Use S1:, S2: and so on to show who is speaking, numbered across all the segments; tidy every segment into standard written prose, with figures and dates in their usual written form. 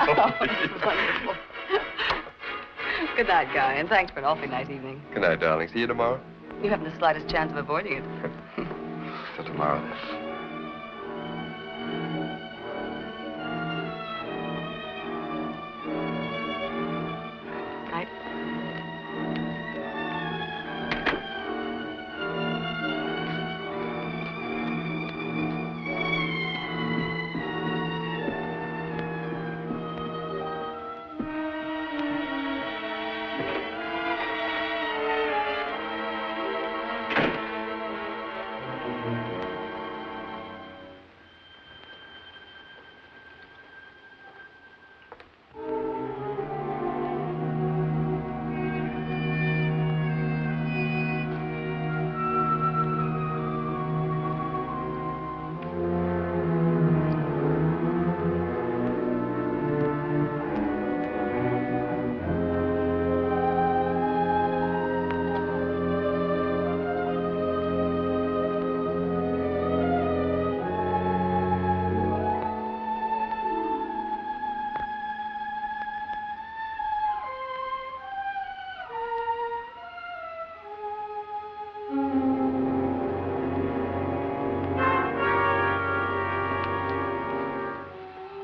S1: Wonderful. Good night, Guy, and thanks for an awfully nice evening.
S2: Good night, darling. See you tomorrow?
S1: You haven't the slightest chance of avoiding it.
S2: Till tomorrow, then.
S1: Night.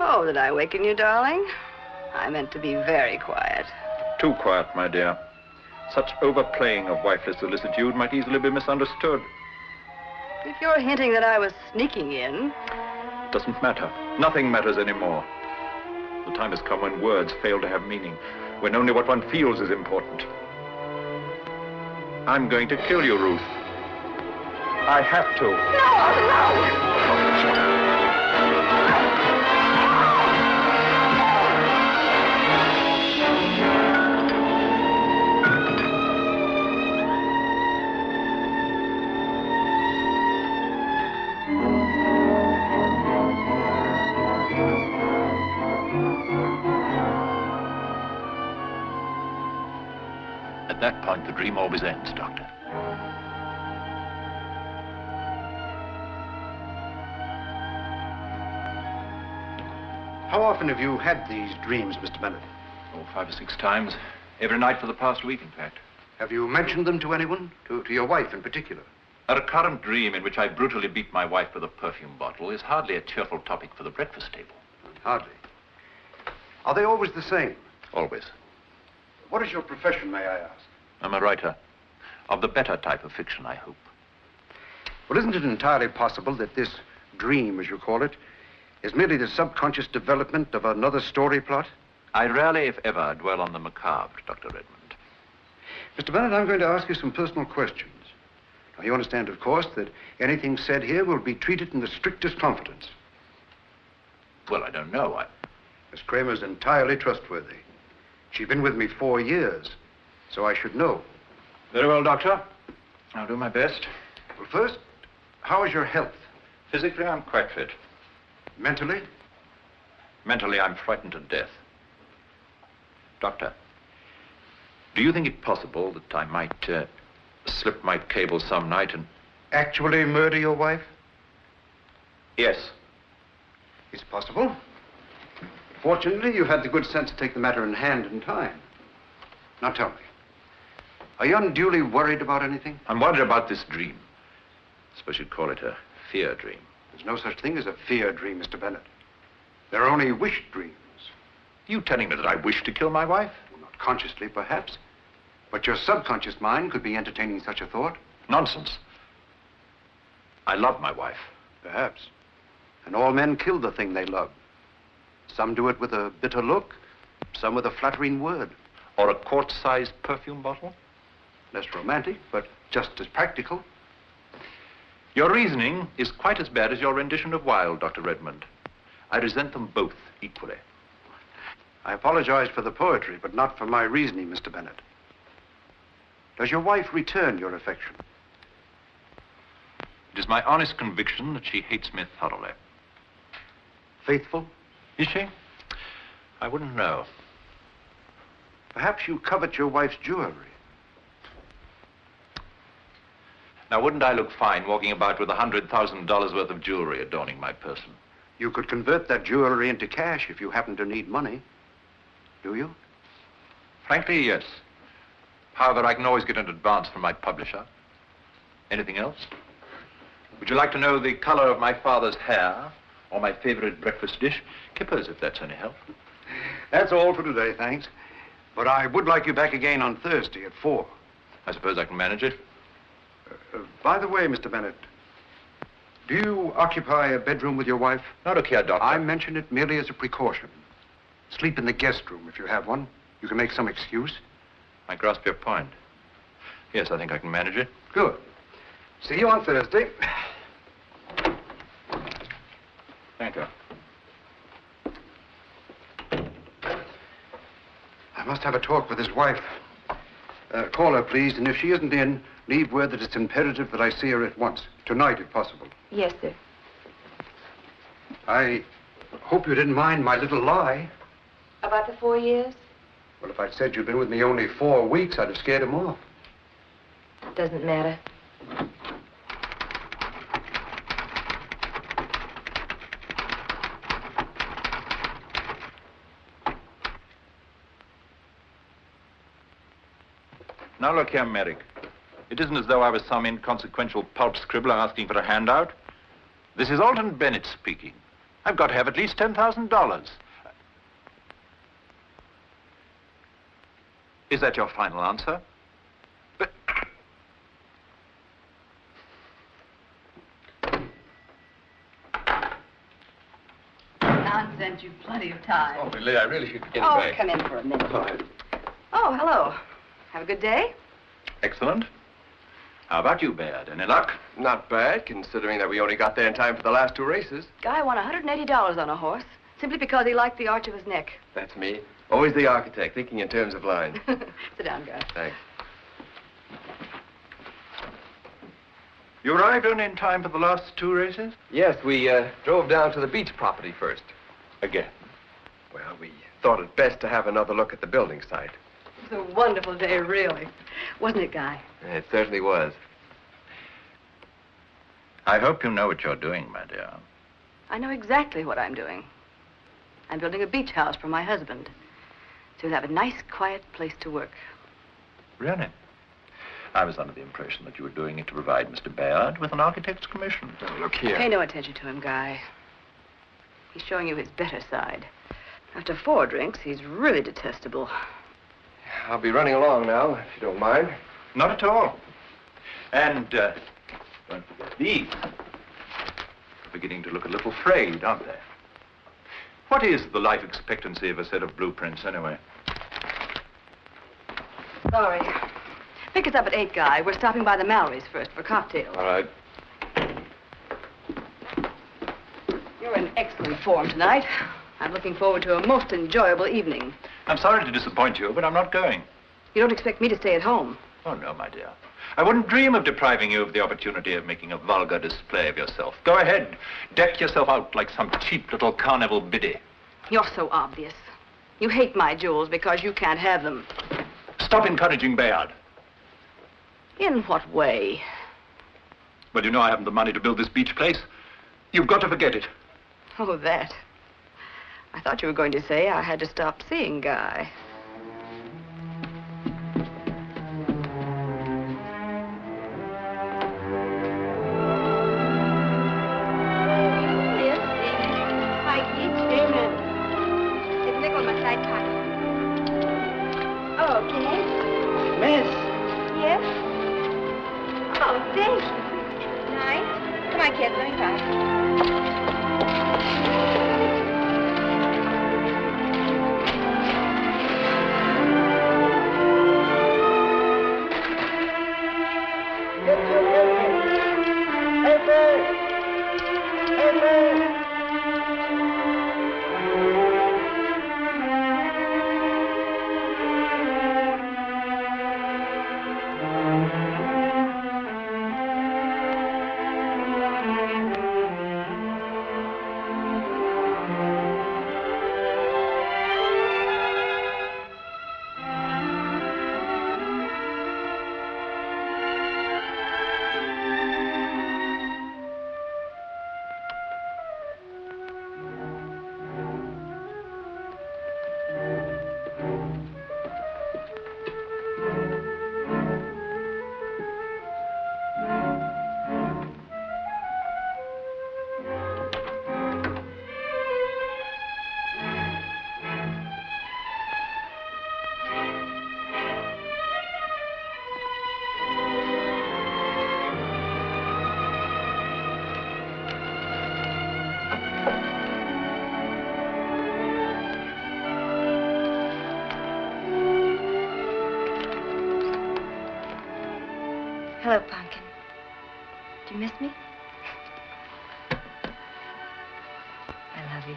S1: Oh, did I awaken you, darling? I meant to be very quiet.
S3: Too quiet, my dear. Such overplaying of wifeless solicitude might easily be misunderstood.
S1: If you're hinting that I was sneaking in...
S3: Doesn't matter. Nothing matters anymore. The time has come when words fail to have meaning, when only what one feels is important. I'm going to kill you, Ruth. I have to.
S1: No, no!
S4: At that point, the dream always ends, Doctor.
S5: How often have you had these dreams, Mr. Bennett?
S4: Oh, 5 or 6 times. Every night for the past week, in fact.
S5: Have you mentioned them to anyone? To your wife in particular?
S4: A recurrent dream in which I brutally beat my wife with a perfume bottle is hardly a cheerful topic for the breakfast table.
S5: Hardly. Are they always the same?
S4: Always.
S5: What is your profession, may I ask?
S4: I'm a writer. Of the better type of fiction, I hope.
S5: Well, isn't it entirely possible that this dream, as you call it, is merely the subconscious development of another story plot?
S4: I rarely, if ever, dwell on the macabre, Dr. Redmond.
S5: Mr. Bennett, I'm going to ask you some personal questions. Now, you understand, of course, that anything said here will be treated in the strictest confidence.
S4: Well, I don't know.
S5: Miss Kramer's entirely trustworthy. She's been with me 4 years, so I should know.
S3: Very well, Doctor. I'll do my best.
S5: Well, first, how is your health?
S3: Physically, I'm quite fit.
S5: Mentally?
S4: Mentally, I'm frightened to death. Doctor,
S3: Do you think it possible that I might slip my cable some night and...
S5: Actually murder your wife?
S3: Yes.
S5: It's possible. Fortunately, you had the good sense to take the matter in hand in time. Now tell me, are you unduly worried about anything?
S3: I'm worried about this dream. I suppose you'd call it a fear dream.
S5: There's no such thing as a fear dream, Mr. Bennett. There are only wish dreams.
S3: Are you telling me that I wish to kill my wife?
S5: Well, not consciously, perhaps. But your subconscious mind could be entertaining such a thought.
S3: Nonsense. I love my wife.
S5: Perhaps. And all men kill the thing they love. Some do it with a bitter look, some with a flattering word.
S3: Or a quart-sized perfume bottle?
S5: Less romantic, but just as practical.
S3: Your reasoning is quite as bad as your rendition of Wilde, Dr. Redmond. I resent them both equally.
S5: I apologize for the poetry, but not for my reasoning, Mr. Bennett. Does your wife return your affection?
S3: It is my honest conviction that she hates me thoroughly.
S5: Faithful?
S3: Is she? I wouldn't know.
S5: Perhaps you covet your wife's jewelry.
S3: Now, wouldn't I look fine walking about with $100,000 worth of jewelry adorning my person?
S5: You could convert that jewelry into cash if you happen to need money. Do you?
S3: Frankly, yes. However, I can always get an advance from my publisher. Anything else? Would you like to know the color of my father's hair? Or my favorite breakfast dish? Kippers, if that's any help.
S5: That's all for today, thanks. But I would like you back again on Thursday at 4.
S3: I suppose I can manage it.
S5: By the way, Mr. Bennett, do you occupy a bedroom with your wife?
S3: Now, look here, Doctor.
S5: I mention it merely as a precaution. Sleep in the guest room if you have one. You can make some excuse.
S3: I grasp your point. Yes, I think I can manage it.
S5: Good. See you on Thursday.
S3: Thank you.
S5: I must have a talk with his wife. Call her, please, and if she isn't in, leave word that it's imperative that I see her at once. Tonight, if possible.
S6: Yes, sir.
S5: I hope you didn't mind my little lie.
S6: About the 4 years?
S5: Well, if I'd said you'd been with me only 4 weeks, I'd have scared him off.
S6: Doesn't matter.
S3: Now, look here, Merrick. It isn't as though I was some inconsequential pulp scribbler asking for a handout. This is Alton Bennett speaking. I've got to have at least $10,000. Is that your final answer? But...
S1: Nonsense, you've plenty of time.
S2: Oh, Lily, I really should get
S1: Oh,
S2: away.
S1: come in for a minute.
S2: All right.
S1: Oh, hello. Have a good day?
S3: Excellent. How about you, Baird? Any luck?
S2: Not bad, considering that we only got there in time for the last 2 races.
S1: Guy won $180 on a horse, simply because he liked the arch of his neck.
S2: That's me. Always the architect, thinking in terms of lines.
S1: Sit down, Guy.
S2: Thanks.
S3: You arrived only in time for the last 2 races?
S2: Yes, we drove down to the beach property first.
S3: Again.
S2: Well, we thought it best to have another look at the building site.
S1: It was a wonderful day, really. Wasn't it, Guy?
S2: It certainly was.
S3: I hope you know what you're doing, my dear.
S1: I know exactly what I'm doing. I'm building a beach house for my husband. So he'll have a nice, quiet place to work.
S3: Really? I was under the impression that you were doing it to provide Mr. Baird with an architect's commission.
S2: Oh, look here.
S1: Pay no attention to him, Guy. He's showing you his better side. After 4 drinks, he's really detestable.
S2: I'll be running along now, if you don't mind.
S3: Not at all. And, don't forget these. They're beginning to look a little frayed, aren't they? What is the life expectancy of a set of blueprints, anyway?
S1: Sorry. Pick us up at 8, Guy. We're stopping by the Mallory's first for cocktails.
S2: All right.
S1: You're in excellent form tonight. I'm looking forward to a most enjoyable evening.
S3: I'm sorry to disappoint you, but I'm not going.
S1: You don't expect me to stay at home?
S3: Oh, no, my dear. I wouldn't dream of depriving you of the opportunity of making a vulgar display of yourself. Go ahead. Deck yourself out like some cheap little carnival biddy.
S1: You're so obvious. You hate my jewels because you can't have them.
S3: Stop encouraging Bayard.
S1: In what way?
S3: Well, you know I haven't the money to build this beach place. You've got to forget it.
S1: Oh, that. I thought you were going to say I had to stop seeing Guy.
S6: Hello, Pumpkin. Do you miss me? I love you.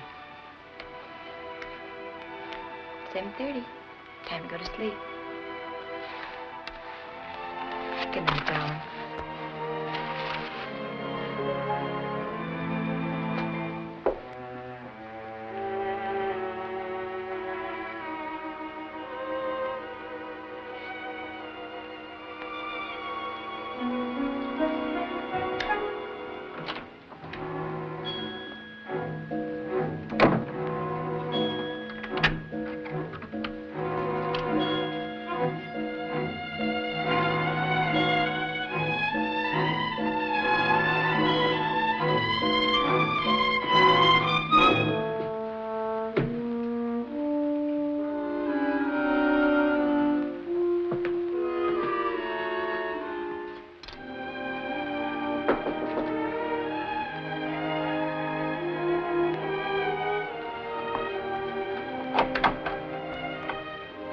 S6: 7:30. Time to go to sleep. Good night, darling.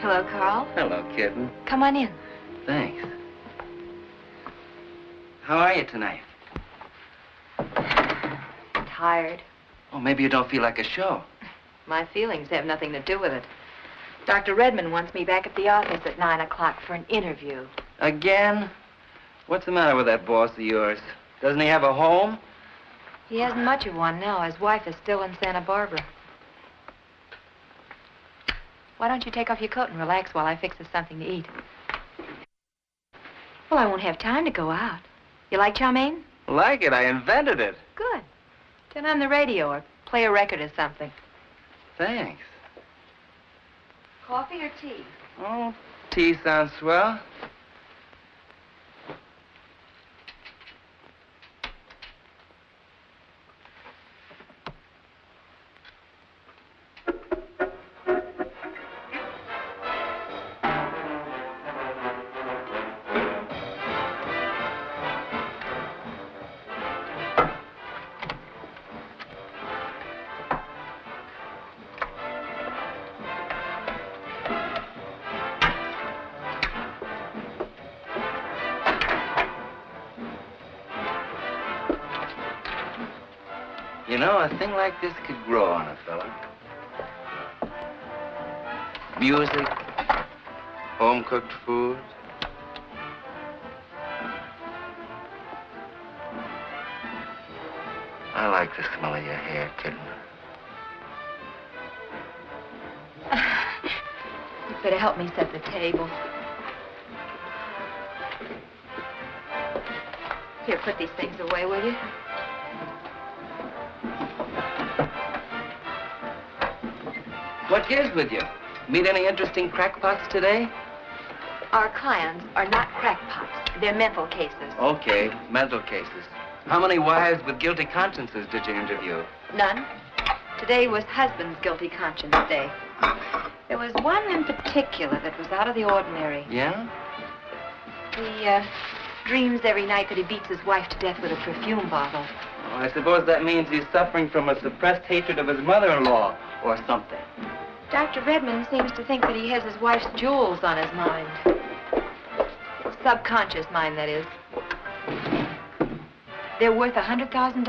S6: Hello, Carl.
S7: Hello, kitten.
S6: Come on in.
S7: Thanks. How are you tonight?
S6: Tired.
S7: Oh, maybe you don't feel like a show.
S6: My feelings have nothing to do with it. Dr. Redmond wants me back at the office at 9 o'clock for an interview.
S7: Again? What's the matter with that boss of yours? Doesn't he have a home?
S6: He hasn't much of one now. His wife is still in Santa Barbara. Why don't you take off your coat and relax while I fix us something to eat? Well, I won't have time to go out. You like chow mein?
S7: Like it. I invented it.
S6: Good. Turn on the radio or play a record or something.
S7: Thanks.
S6: Coffee or tea?
S7: Oh, tea sounds swell. You know, a thing like this could grow on a fella. Music, home-cooked food. I like the smell of your hair, kitten.
S6: You better help me set the table. Here, put these things away, will you?
S7: What gives with you? Meet any interesting crackpots today?
S6: Our clients are not crackpots. They're mental cases.
S7: Okay, mental cases. How many wives with guilty consciences did you interview?
S6: None. Today was husband's guilty conscience day. There was one in particular that was out of the ordinary.
S7: Yeah?
S6: He dreams every night that he beats his wife to death with a perfume bottle.
S7: Oh, I suppose that means he's suffering from a suppressed hatred of his mother-in-law or something.
S6: Dr. Redmond seems to think that he has his wife's jewels on his mind. Subconscious mind, that is. They're worth $100,000.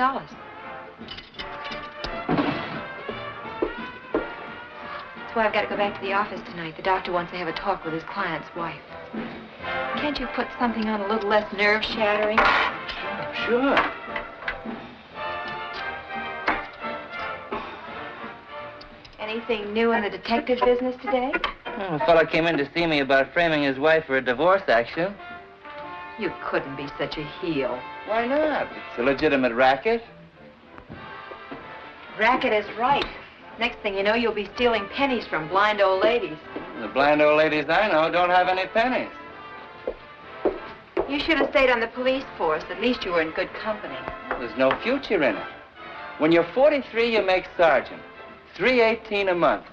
S6: That's why I've got to go back to the office tonight. The doctor wants to have a talk with his client's wife. Can't you put something on a little less nerve-shattering?
S7: Sure.
S6: Anything new in the detective business today?
S7: Well, a fellow came in to see me about framing his wife for a divorce action.
S6: You couldn't be such a heel.
S7: Why not? It's a legitimate racket.
S6: Racket is right. Next thing you know, you'll be stealing pennies from blind old ladies.
S7: The blind old ladies I know don't have any pennies.
S6: You should have stayed on the police force. At least you were in good company.
S7: There's no future in it. When you're 43, you make sergeant. $3.18 a month.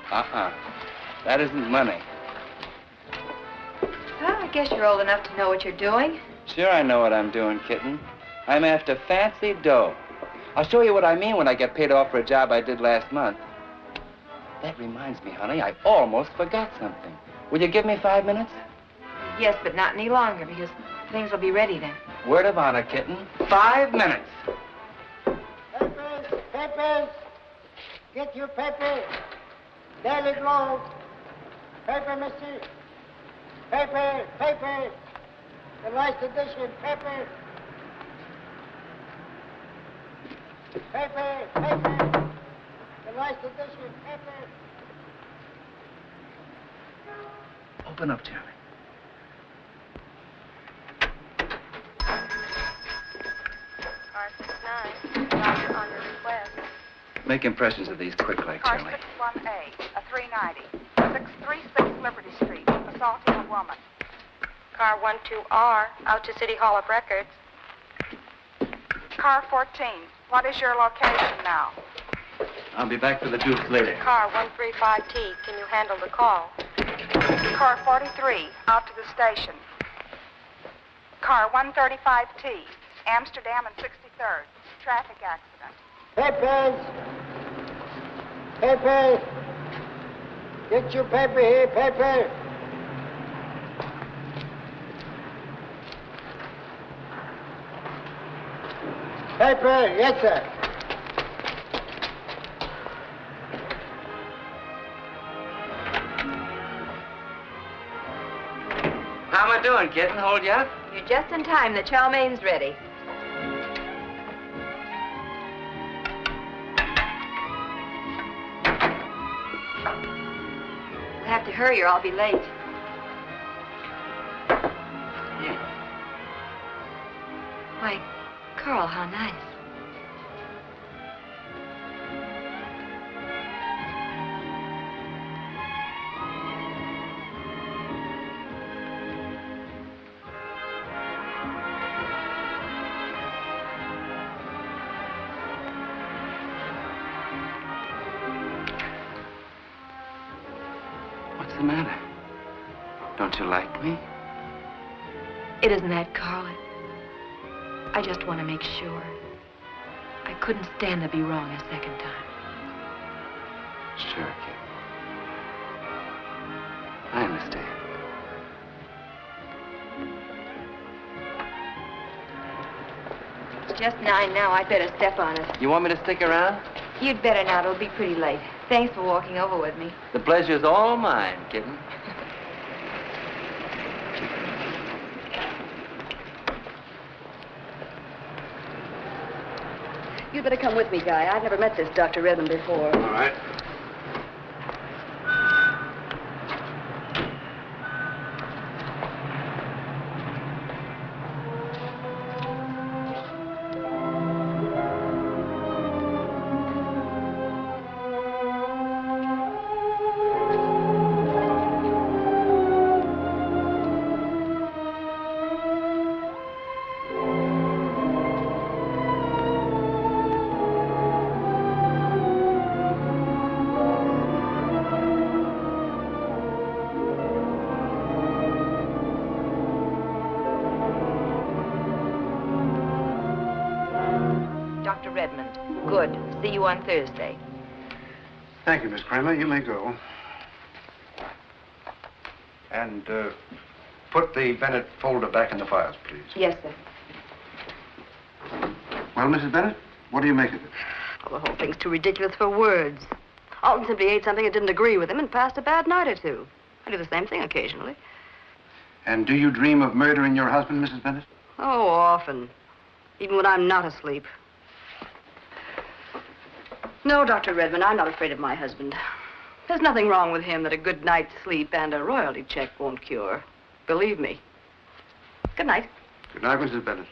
S7: That isn't money.
S6: Well, I guess you're old enough to know what you're doing.
S7: Sure, I know what I'm doing, kitten. I'm after fancy dough. I'll show you what I mean when I get paid off for a job I did last month. That reminds me, honey, I almost forgot something. Will you give me 5 minutes?
S6: Yes, but not any longer, because things will be ready then.
S7: Word of honor, kitten. 5 minutes.
S8: Papers, papers. Get your paper. Daily Globe. Paper, mister. Paper, paper. The last edition, paper. Paper, paper. The last edition, paper.
S7: Open up, Charlie.
S9: Car 69, doctor on your request.
S7: Make impressions of these quick, like
S9: Car
S7: Charlie.
S9: 61A, a 390, 636 Liberty Street, assaulting a woman. Car 12R, out to City Hall of Records. Car 14, what is your location now?
S7: I'll be back for the dukes later.
S9: Car 135T, can you handle the call? Car 43, out to the station. Car 135T, Amsterdam and 63rd, traffic accident.
S8: Papers. Paper. Get your paper here, paper. Paper, yes, sir.
S7: How am I doing, kitten? Hold you up?
S6: You're just in time. The chow main's ready. We'll have to hurry or I'll be late. Why, Carl, how nice.
S7: What's the matter? Don't you like me?
S6: It isn't that, Carl. I just want to make sure. I couldn't stand to be wrong a second time.
S7: Sure, kid. I understand.
S6: It's just 9 now. I'd better step on it.
S7: You want me to stick around?
S6: You'd better not. It'll be pretty late. Thanks for walking over with me.
S7: The pleasure's all mine, kitten.
S1: You'd better come with me, Guy. I've never met this Dr. Redmond before.
S5: All right.
S6: Dr. Redmond. Good. See you on Thursday.
S5: Thank you, Miss Kramer. You may go. And put the Bennett folder back in the files, please.
S6: Yes, sir.
S5: Well, Mrs. Bennett, what do you make of it?
S1: Oh, the whole thing's too ridiculous for words. Alton simply ate something that didn't agree with him and passed a bad night or two. I do the same thing occasionally.
S5: And do you dream of murdering your husband, Mrs. Bennett?
S1: Oh, often. Even when I'm not asleep. No, Dr. Redmond, I'm not afraid of my husband. There's nothing wrong with him that a good night's sleep and a royalty check won't cure. Believe me. Good night.
S5: Good night, Mrs. Bennett.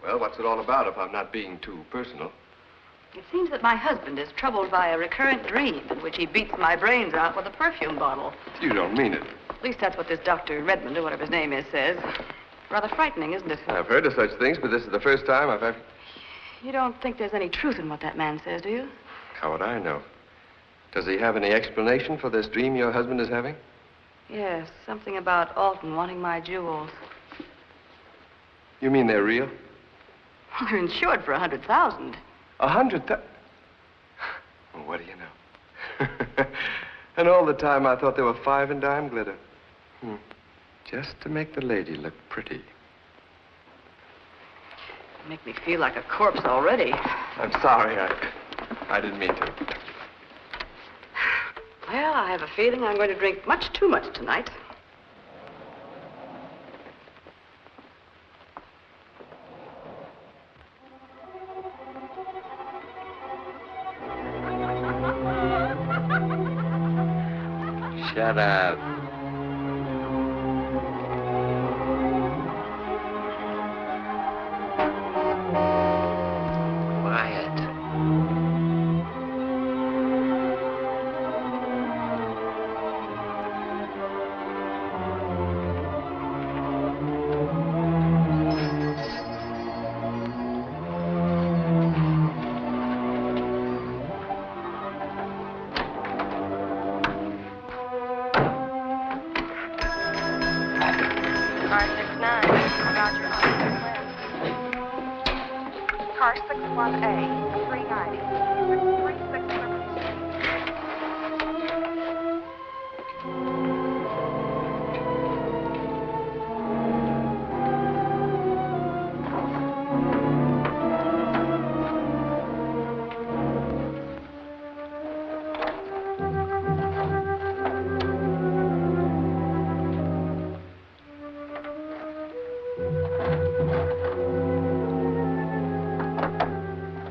S2: Well, what's it all about if I'm not being too personal?
S1: It seems that my husband is troubled by a recurrent dream in which he beats my brains out with a perfume bottle.
S2: You don't mean it.
S1: At least that's what this Dr. Redmond, or whatever his name is, says. Rather frightening, isn't it?
S2: I've heard of such things, but this is the first time I've ever...
S1: You don't think there's any truth in what that man says, do you?
S2: How would I know? Does he have any explanation for this dream your husband is having?
S1: Yes, something about Alton wanting my jewels.
S2: You mean they're real?
S1: Well, they're insured for $100,000.
S2: 100,000? Well, what do you know? And all the time I thought they were 5 and dime glitter. Just to make the lady look pretty.
S1: You make me feel like a corpse already.
S2: I'm sorry. I didn't mean to.
S1: Well, I have a feeling I'm going to drink much too much tonight.
S7: Shut up. Quiet.
S9: Car 69, about your Car 61A, 390, 36 Liberty Street.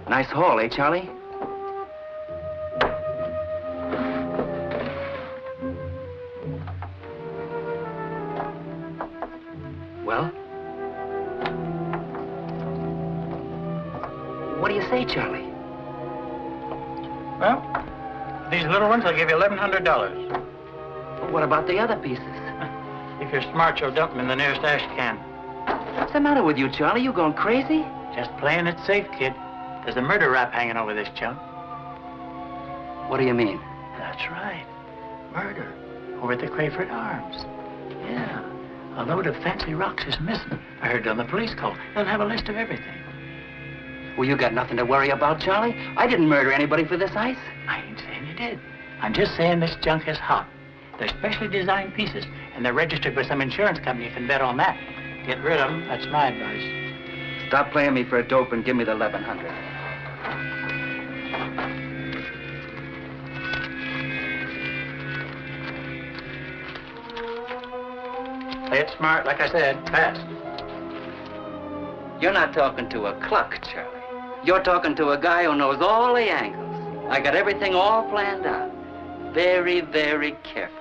S7: Nice haul, eh, Charlie? Well? What do you say, Charlie?
S8: Well, these little ones will give you $1,100.
S7: What about the other pieces?
S8: If you're smart, you'll dump them in the nearest ash can.
S7: What's the matter with you, Charlie? You going crazy?
S8: Just playing it safe, kid. There's a murder rap hanging over this junk.
S7: What do you mean?
S8: That's right. Murder. Over at the Crayford Arms. Yeah. A load of fancy rocks is missing. I heard it on the police call. They'll have a list of everything.
S7: Well, you got nothing to worry about, Charlie. I didn't murder anybody for this ice.
S8: I ain't saying you did. I'm just saying this junk is hot. They're specially designed pieces, and they're registered with some insurance company. You can bet on that. Get rid of them. That's my advice.
S7: Stop playing me for a dope and give me the 1,100.
S8: Play it smart, like I said, fast.
S7: You're not talking to a cluck, Charlie. You're talking to a guy who knows all the angles. I got everything all planned out. Very, very carefully.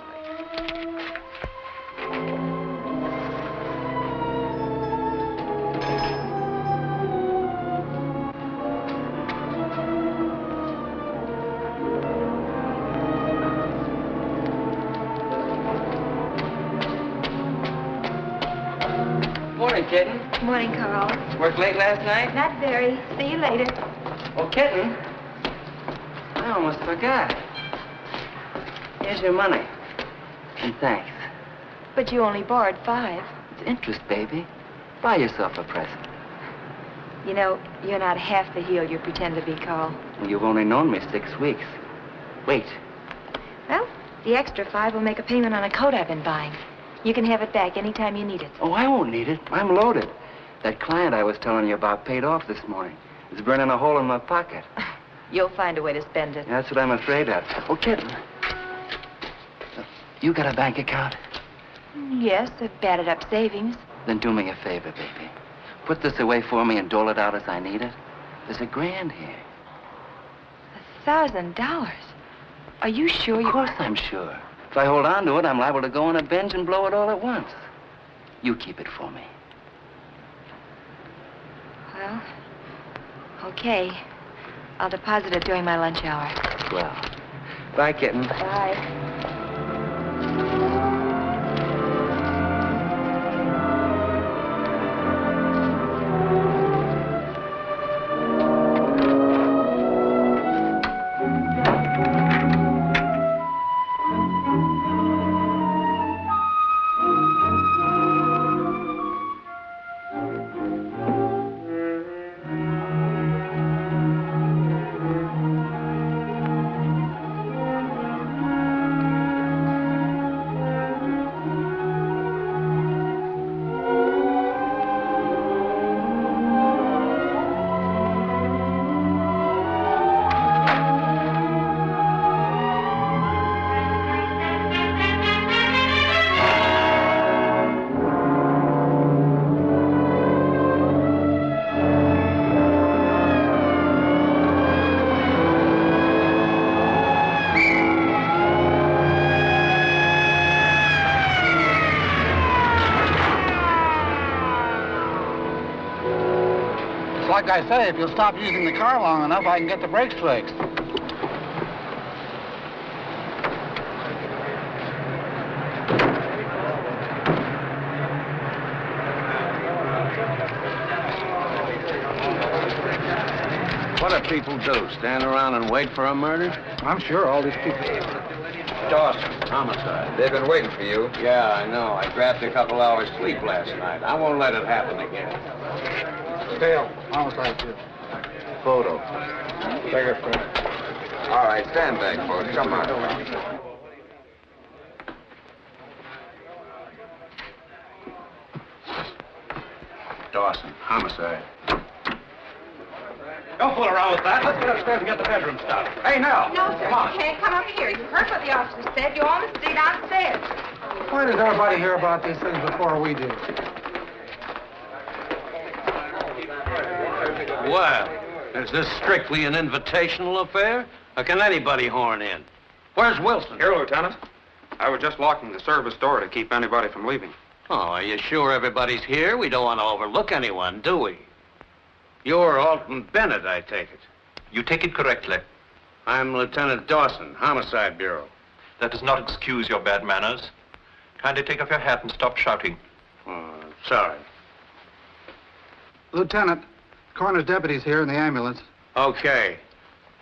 S7: Morning, Kitten.
S6: Morning, Carl.
S7: Work late last night?
S6: Not very. See you later.
S7: Oh, Kitten. I almost forgot. Here's your money. And thanks.
S6: But you only borrowed 5.
S7: It's interest, baby. Buy yourself a present.
S6: You know, you're not half the heel you pretend to be, Carl.
S7: Well, you've only known me 6 weeks. Wait.
S6: Well, the extra 5 will make a payment on a coat I've been buying. You can have it back anytime you need it.
S7: Oh, I won't need it. I'm loaded. That client I was telling you about paid off this morning. It's burning a hole in my pocket.
S6: You'll find a way to spend it.
S7: That's what I'm afraid of. Oh, kitten. You got a bank account?
S6: Yes, a batted up savings.
S7: Then do me a favor, baby. Put this away for me and dole it out as I need it. There's $1,000 here.
S6: $1,000? Are you sure
S7: Of course I'm sure. If I hold on to it, I'm liable to go on a binge and blow it all at once. You keep it for me.
S6: Well, okay. I'll deposit it during my lunch hour.
S7: Well, bye, kitten.
S6: Bye.
S10: Like I say, if you'll stop using the car long enough, I can get the brakes fixed.
S5: What do people do? Stand around and wait for a murder?
S10: I'm sure all these people...
S5: Dawson, homicide.
S2: They've been waiting for you.
S5: Yeah, I know. I grabbed a couple hours sleep last night. I won't let it happen again.
S10: Dale, homicide, too.
S2: Photo. Fingerprint. All right, stand back, folks. Come on.
S5: Dawson, homicide.
S10: Don't fool around with that. Let's get upstairs and get the bedroom stuff. Hey, Nell.
S9: No, sir,
S10: Come on.
S9: you can't come up here. You heard what the officer said. You all must stay downstairs.
S10: Why does everybody hear about these things before we do?
S11: Well, is this strictly an invitational affair? Or can anybody horn in? Where's Wilson?
S12: Here, Lieutenant. I was just locking the service door to keep anybody from leaving.
S11: Oh, are you sure everybody's here? We don't want to overlook anyone, do we? You're Alton Bennett, I take it.
S3: You take it correctly.
S11: I'm Lieutenant Dawson, Homicide Bureau.
S3: That does not excuse your bad manners. Kindly take off your hat and stop shouting.
S11: Oh, sorry.
S10: Lieutenant, coroner's deputy's here in the ambulance.
S11: Okay.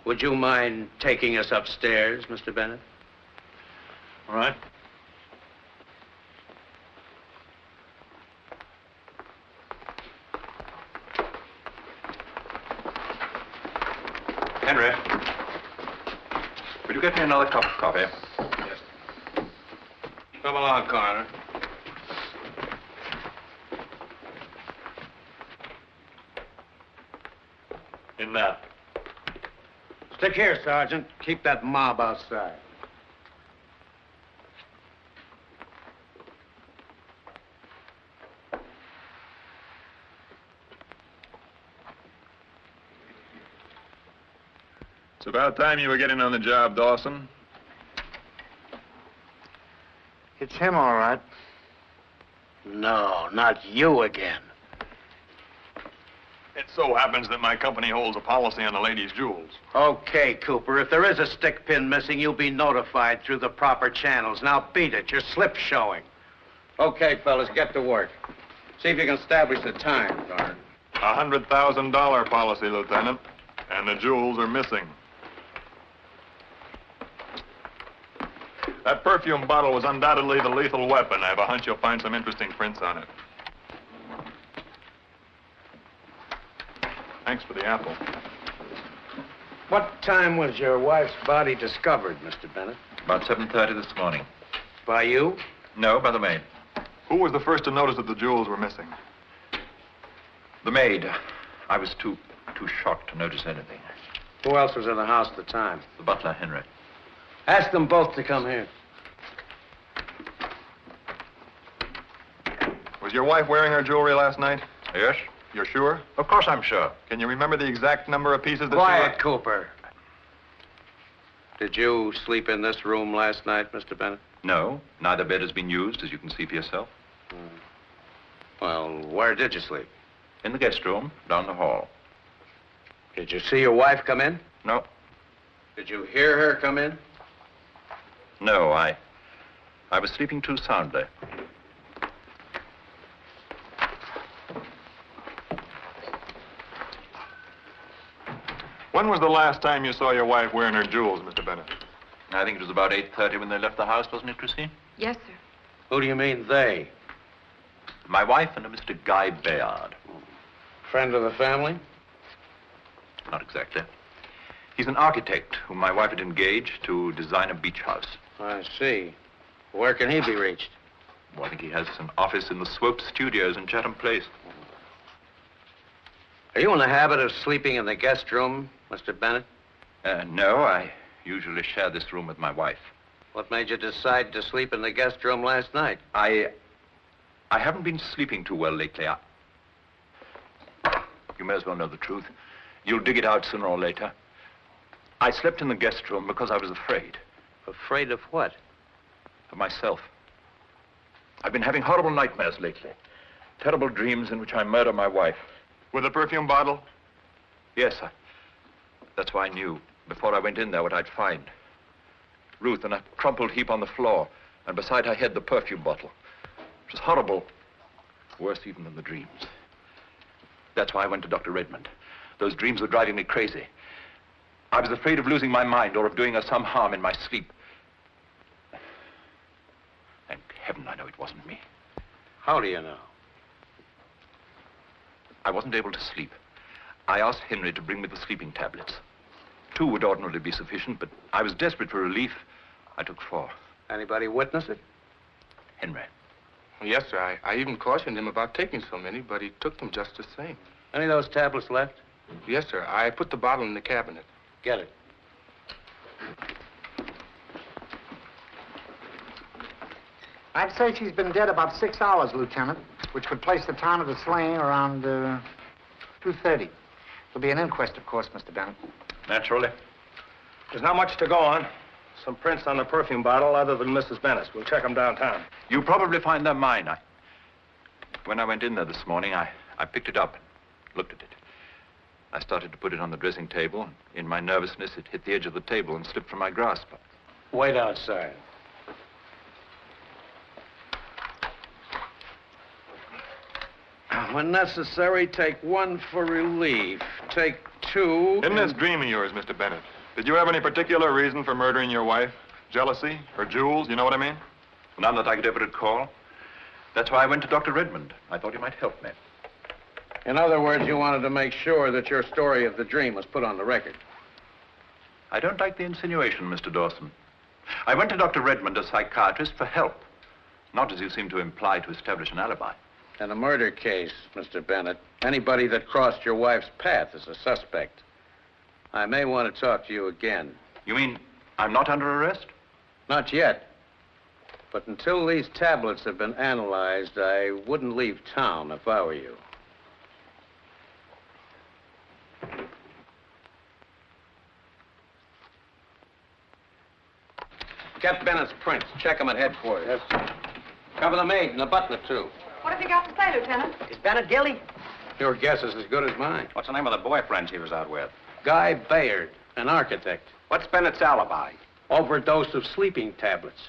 S11: Would you mind taking us upstairs, Mr. Bennett?
S3: All right. Henry, would you get me another cup of coffee?
S11: Yes. Come along, Coroner.
S3: In that.
S11: Stick here, Sergeant. Keep that mob outside.
S13: It's about time you were getting on the job, Dawson.
S10: It's him, all right.
S11: No, not you again.
S13: It so happens that my company holds a policy on the lady's jewels.
S11: Okay, Cooper, if there is a stick pin missing, you'll be notified through the proper channels. Now beat it, your slip's showing. Okay, fellas, get to work. See if you can establish the time, Guard.
S13: $100,000 policy, Lieutenant, and the jewels are missing. That perfume bottle was undoubtedly the lethal weapon. I have a hunch you'll find some interesting prints on it. Thanks for the apple.
S11: What time was your wife's body discovered, Mr. Bennett?
S3: About 7:30 this morning.
S11: By you?
S3: No, by the maid.
S13: Who was the first to notice that the jewels were missing?
S3: The maid. I was too shocked to notice anything.
S11: Who else was in the house at the time?
S3: The butler, Henry.
S11: Ask them both to come here.
S13: Was your wife wearing her jewelry last night?
S3: Yes?
S13: You're sure?
S3: Of course I'm sure.
S13: Can you remember the exact number of pieces that
S11: Quiet, Cooper. Did you sleep in this room last night, Mr. Bennett?
S3: No, neither bed has been used, as you can see for yourself.
S11: Well, where did you sleep?
S3: In the guest room, down the hall.
S11: Did you see your wife come in?
S3: No.
S11: Did you hear her come in?
S3: No, I was sleeping too soundly.
S13: When was the last time you saw your wife wearing her jewels, Mr. Bennett?
S3: I think it was about 8:30 when they left the house, wasn't it, Christine?
S6: Yes, sir.
S11: Who do you mean, they?
S3: My wife and a Mr. Guy Bayard.
S11: Friend of the family?
S3: Not exactly. He's an architect whom my wife had engaged to design a beach house.
S11: I see. Where can he be reached?
S3: Well, I think he has an office in the Swope Studios in Chatham Place.
S11: Are you in the habit of sleeping in the guest room, Mr. Bennett?
S3: No, I usually share this room with my wife.
S11: What made you decide to sleep in the guest room last night?
S3: I haven't been sleeping too well lately. You may as well know the truth. You'll dig it out sooner or later. I slept in the guest room because I was afraid.
S11: Afraid of what?
S3: Of myself. I've been having horrible nightmares lately. Terrible dreams in which I murder my wife.
S13: With a perfume bottle?
S3: Yes, that's why I knew, before I went in there, what I'd find. Ruth in a crumpled heap on the floor, and beside her head, the perfume bottle. It was horrible. Worse even than the dreams. That's why I went to Dr. Redmond. Those dreams were driving me crazy. I was afraid of losing my mind or of doing her some harm in my sleep. Thank heaven I know it wasn't me.
S11: How do you know?
S3: I wasn't able to sleep. I asked Henry to bring me the sleeping tablets. 2 would ordinarily be sufficient, but I was desperate for relief. I took 4.
S11: Anybody witness it?
S3: Henry.
S2: Yes, sir. I even cautioned him about taking so many, but he took them just the same.
S11: Any of those tablets left?
S2: Yes, sir. I put the bottle in the cabinet.
S11: Get it.
S10: I'd say she's been dead about 6 hours, Lieutenant, which would place the time of the slaying around 2:30. There'll be an inquest, of course, Mr. Bennett.
S3: Naturally.
S14: There's not much to go on. Some prints on the perfume bottle other than Mrs. Bennett's. We'll check them downtown.
S3: You probably find they're mine. When I went in there this morning, I picked it up and looked at it. I started to put it on the dressing table, and in my nervousness, it hit the edge of the table and slipped from my grasp.
S11: Wait outside. When necessary, take 1 for relief. Take 2...
S13: In this dream of yours, Mr. Bennett, did you have any particular reason for murdering your wife? Jealousy? Her jewels? You know what I mean?
S3: None that I could ever recall. That's why I went to Dr. Redmond. I thought he might help me.
S11: In other words, you wanted to make sure that your story of the dream was put on the record.
S3: I don't like the insinuation, Mr. Dawson. I went to Dr. Redmond, a psychiatrist, for help. Not, as you seem to imply, to establish an alibi.
S11: In a murder case, Mr. Bennett, anybody that crossed your wife's path is a suspect. I may want to talk to you again.
S3: You mean I'm not under arrest?
S11: Not yet. But until these tablets have been analyzed, I wouldn't leave town if I were you. Get Bennett's prints. Check them at headquarters. Yes, sir. Cover the maid and the butler, too.
S1: What have you got to say, Lieutenant?
S10: Is Bennett guilty?
S11: Your guess is as good as mine.
S12: What's the name of the boyfriend she was out with?
S11: Guy Bayard, an architect.
S12: What's Bennett's alibi?
S11: Overdose of sleeping tablets.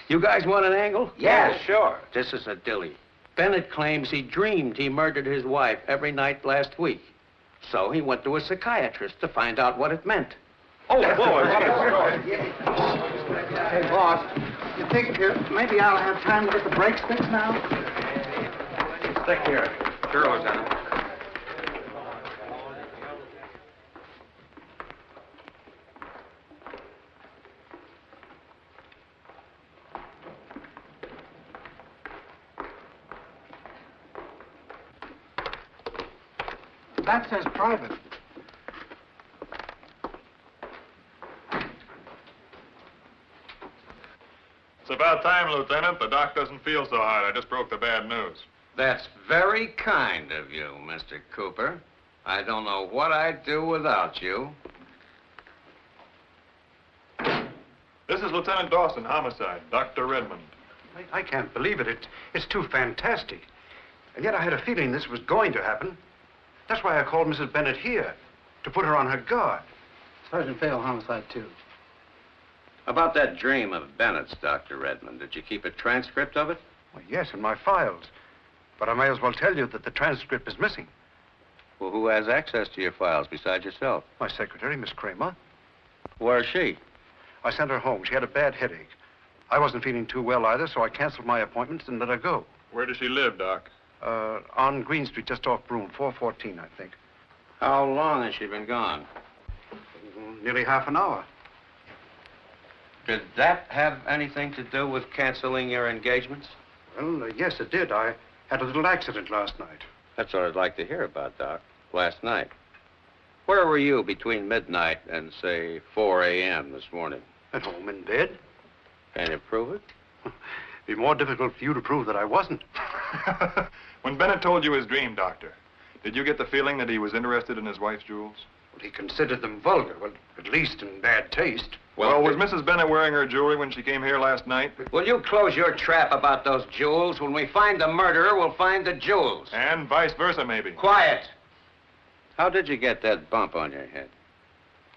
S11: You guys want an angle?
S12: Yeah, sure.
S11: This is a dilly. Bennett claims he dreamed he murdered his wife every night last week. So he went to a psychiatrist to find out what it meant.
S14: Oh, boy.
S10: Hey, boss, you think maybe I'll have time to get the brakes fixed now?
S14: Stick here.
S12: Sure, Lieutenant.
S10: That says private.
S13: It's about time, Lieutenant. The doc doesn't feel so hot. I just broke the bad news.
S11: That's very kind of you, Mr. Cooper. I don't know what I'd do without you.
S13: This is Lieutenant Dawson, homicide, Dr. Redmond.
S5: I can't believe it. It's too fantastic. And yet I had a feeling this was going to happen. That's why I called Mrs. Bennett here, to put her on her guard.
S10: Sergeant Fail, homicide, too.
S11: About that dream of Bennett's, Dr. Redmond, did you keep a transcript of it?
S5: Well, yes, in my files. But I may as well tell you that the transcript is missing.
S11: Well, who has access to your files besides yourself?
S5: My secretary, Miss Kramer.
S11: Where's she?
S5: I sent her home. She had a bad headache. I wasn't feeling too well either, so I canceled my appointments and let her go.
S13: Where does she live, Doc?
S5: On Green Street, just off Broome, 414, I think.
S11: How long has she been gone?
S5: Nearly half an hour.
S11: Did that have anything to do with canceling your engagements?
S5: Well, yes, it did. I had a little accident last night.
S11: That's what I'd like to hear about, Doc. Last night. Where were you between midnight and, say, 4 a.m. this morning?
S5: At home in bed.
S11: Can you prove it?
S5: It'd be more difficult for you to prove that I wasn't.
S13: When Bennett told you his dream, Doctor, did you get the feeling that he was interested in his wife's jewels?
S5: Well, he considered them vulgar, well, at least in bad taste.
S13: Well, was Mrs. Bennett wearing her jewelry when she came here last night?
S11: Will you close your trap about those jewels? When we find the murderer, we'll find the jewels.
S13: And vice versa, maybe.
S11: Quiet! How did you get that bump on your head?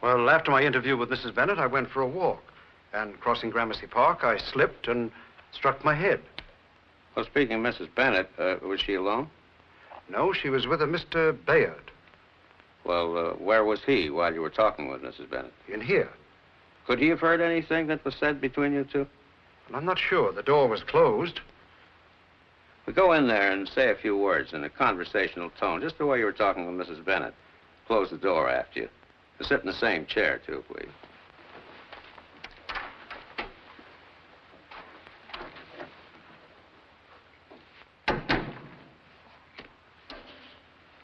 S5: Well, after my interview with Mrs. Bennett, I went for a walk. And crossing Gramercy Park, I slipped and struck my head.
S11: Well, speaking of Mrs. Bennett, was she alone?
S5: No, she was with a Mr. Bayard.
S11: Well, where was he while you were talking with Mrs. Bennett?
S5: In here.
S11: Could he have heard anything that was said between you two?
S5: Well, I'm not sure. The door was closed.
S11: We go in there and say a few words in a conversational tone, just the way you were talking with Mrs. Bennett. Close the door after you. Sit in the same chair, too, please.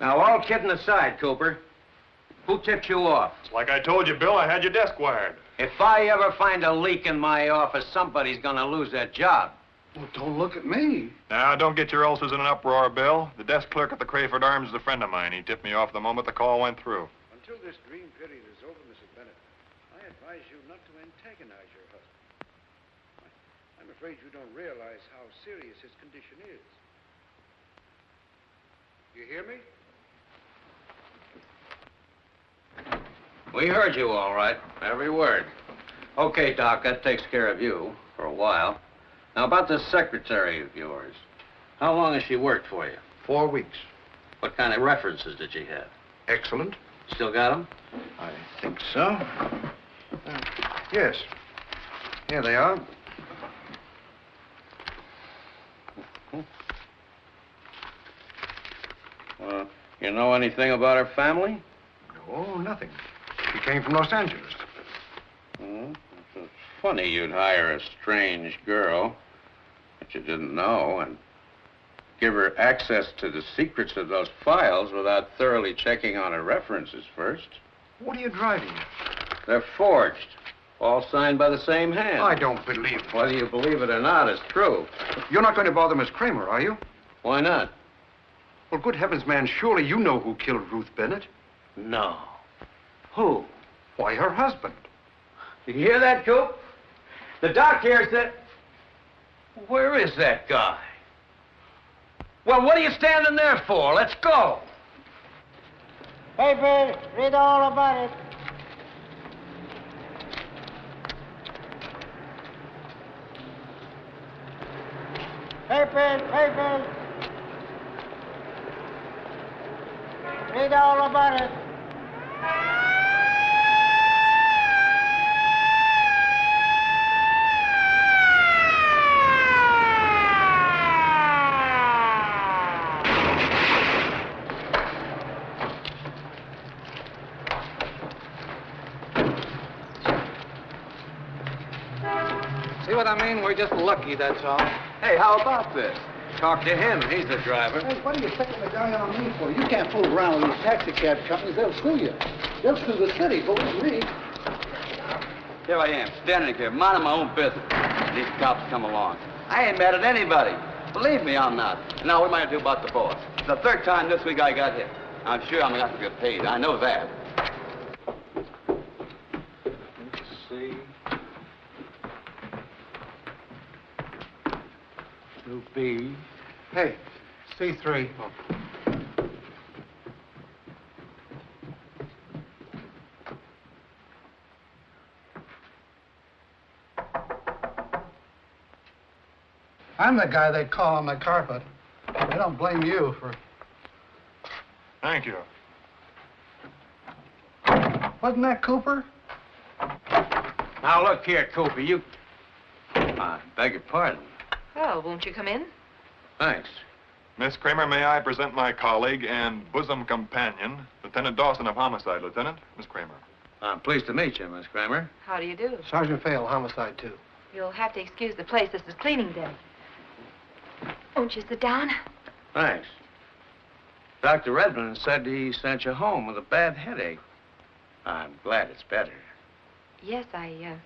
S11: Now, all kidding aside, Cooper, who tipped you off?
S13: Like I told you, Bill, I had your desk wired.
S11: If I ever find a leak in my office, somebody's gonna lose their job.
S10: Well, don't look at me.
S13: Now, don't get your ulcers in an uproar, Bill. The desk clerk at the Crayford Arms is a friend of mine. He tipped me off the moment the call went through.
S5: Until this dream period is over, Mrs. Bennett, I advise you not to antagonize your husband. I'm afraid you don't realize how serious his condition is. You hear me?
S11: We heard you all right, every word. Okay, Doc, that takes care of you for a while. Now, about this secretary of yours. How long has she worked for you?
S5: 4 weeks.
S11: What kind of references did she have?
S5: Excellent.
S11: Still got them?
S5: I think so. Yes. Here they are.
S11: You know anything about her family?
S5: Oh, nothing. She came from Los Angeles.
S11: It's funny you'd hire a strange girl that you didn't know and give her access to the secrets of those files without thoroughly checking on her references first.
S5: What are you driving at?
S11: They're forged, all signed by the same hand.
S5: I don't believe it.
S11: Whether you believe it or not, it's true.
S5: You're not going to bother Miss Kramer, are you?
S11: Why not?
S5: Well, good heavens, man, surely you know who killed Ruth Bennett.
S11: No. Who?
S5: Why, her husband.
S11: You hear that, Coop? The doc here said... Where is that guy? Well, what are you standing there for? Let's go.
S10: Papers, read all about it. Papers, papers. Read all about it.
S11: what I mean? We're just lucky, that's all.
S2: Hey, how about this?
S11: Talk to him. He's the driver.
S10: Hey, what are you taking the guy on me for? You can't fool around with these taxi cab companies. They'll sue you. They'll sue the city, believe me.
S15: Here I am, standing here, minding my own business. These cops come along. I ain't mad at anybody. Believe me, I'm not. Now, what am I going to do about the boss? It's the third time this week I got hit. I'm sure I'm going to have to get paid. I know that.
S11: Let's see. It'll be...
S10: Hey, C3. I'm the guy they call on the carpet. They don't blame you for...
S13: Thank you.
S10: Wasn't that Cooper?
S11: Now, look here, Cooper, you...
S15: I beg your pardon.
S6: Oh, won't you come in?
S11: Thanks.
S13: Miss Kramer, may I present my colleague and bosom companion, Lieutenant Dawson of Homicide. Lieutenant, Miss Kramer.
S11: I'm pleased to meet you, Miss Kramer.
S6: How do you do?
S10: Sergeant Fail, Homicide 2.
S6: You'll have to excuse the place. This is cleaning day. Won't you sit down?
S11: Thanks. Dr. Redmond said he sent you home with a bad headache. I'm glad it's better.
S6: Yes, I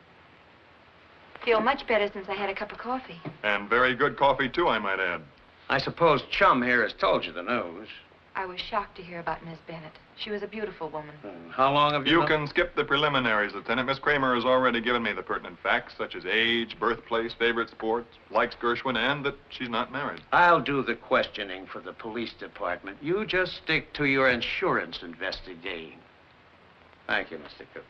S6: feel much better since I had a cup of coffee.
S13: And very good coffee, too, I might add.
S11: I suppose Chum here has told you the news.
S6: I was shocked to hear about Miss Bennett. She was a beautiful woman.
S11: How long have you...
S13: You can skip the preliminaries, Lieutenant. Miss Kramer has already given me the pertinent facts, such as age, birthplace, favorite sports, likes Gershwin, and that she's not married.
S11: I'll do the questioning for the police department. You just stick to your insurance investigating. Thank you, Mr. Cooper.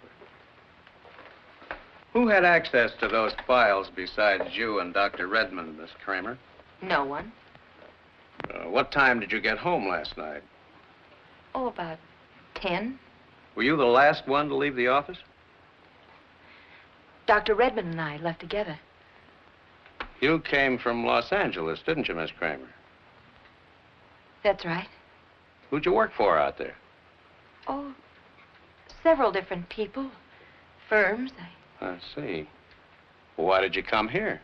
S11: Who had access to those files besides you and Dr. Redmond, Miss Kramer?
S6: No one.
S11: What time did you get home last night?
S6: Oh, about 10.
S11: Were you the last one to leave the office?
S6: Dr. Redmond and I left together.
S11: You came from Los Angeles, didn't you, Miss Kramer?
S6: That's right.
S11: Who'd you work for out there?
S6: Oh, several different people. Firms.
S11: I see. Well, why did you come here?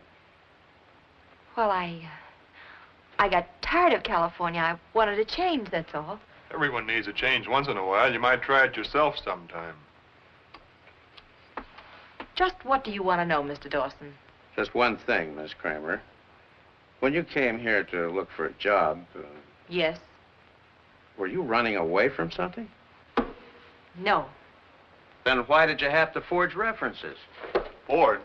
S6: Well, I got tired of California. I wanted a change, that's all.
S13: Everyone needs a change once in a while. You might try it yourself sometime.
S6: Just what do you want to know, Mr. Dawson?
S11: Just one thing, Miss Kramer. When you came here to look for a job...
S6: Yes?
S11: Were you running away from something?
S6: No.
S11: Then why did you have to forge references?
S13: Forged?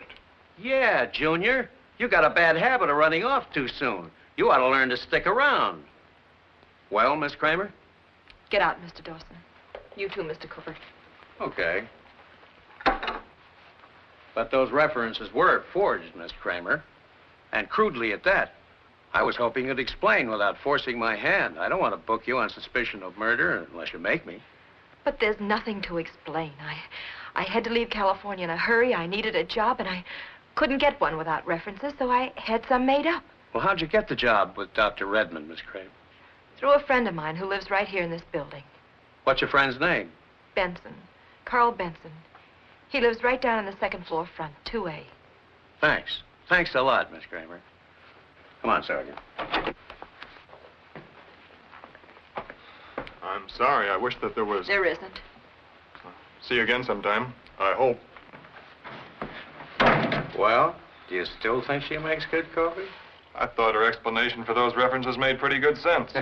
S11: Yeah, Junior. You got a bad habit of running off too soon. You ought to learn to stick around. Well, Miss Kramer?
S6: Get out, Mr. Dawson. You too, Mr. Cooper.
S11: Okay. But those references were forged, Miss Kramer. And crudely at that. I was hoping you'd explain without forcing my hand. I don't want to book you on suspicion of murder unless you make me.
S6: But there's nothing to explain. I had to leave California in a hurry. I needed a job, and I couldn't get one without references, so I had some made up.
S11: Well, how'd you get the job with Dr. Redmond, Miss Kramer?
S6: Through a friend of mine who lives right here in this building.
S11: What's your friend's name?
S6: Benson. Carl Benson. He lives right down on the second floor front, 2A.
S11: Thanks. Thanks a lot, Miss Kramer. Come on, Sergeant.
S13: I'm sorry. I wish that there was...
S6: There isn't.
S13: See you again sometime. I hope.
S11: Well, do you still think she makes good coffee?
S13: I thought her explanation for those references made pretty good sense.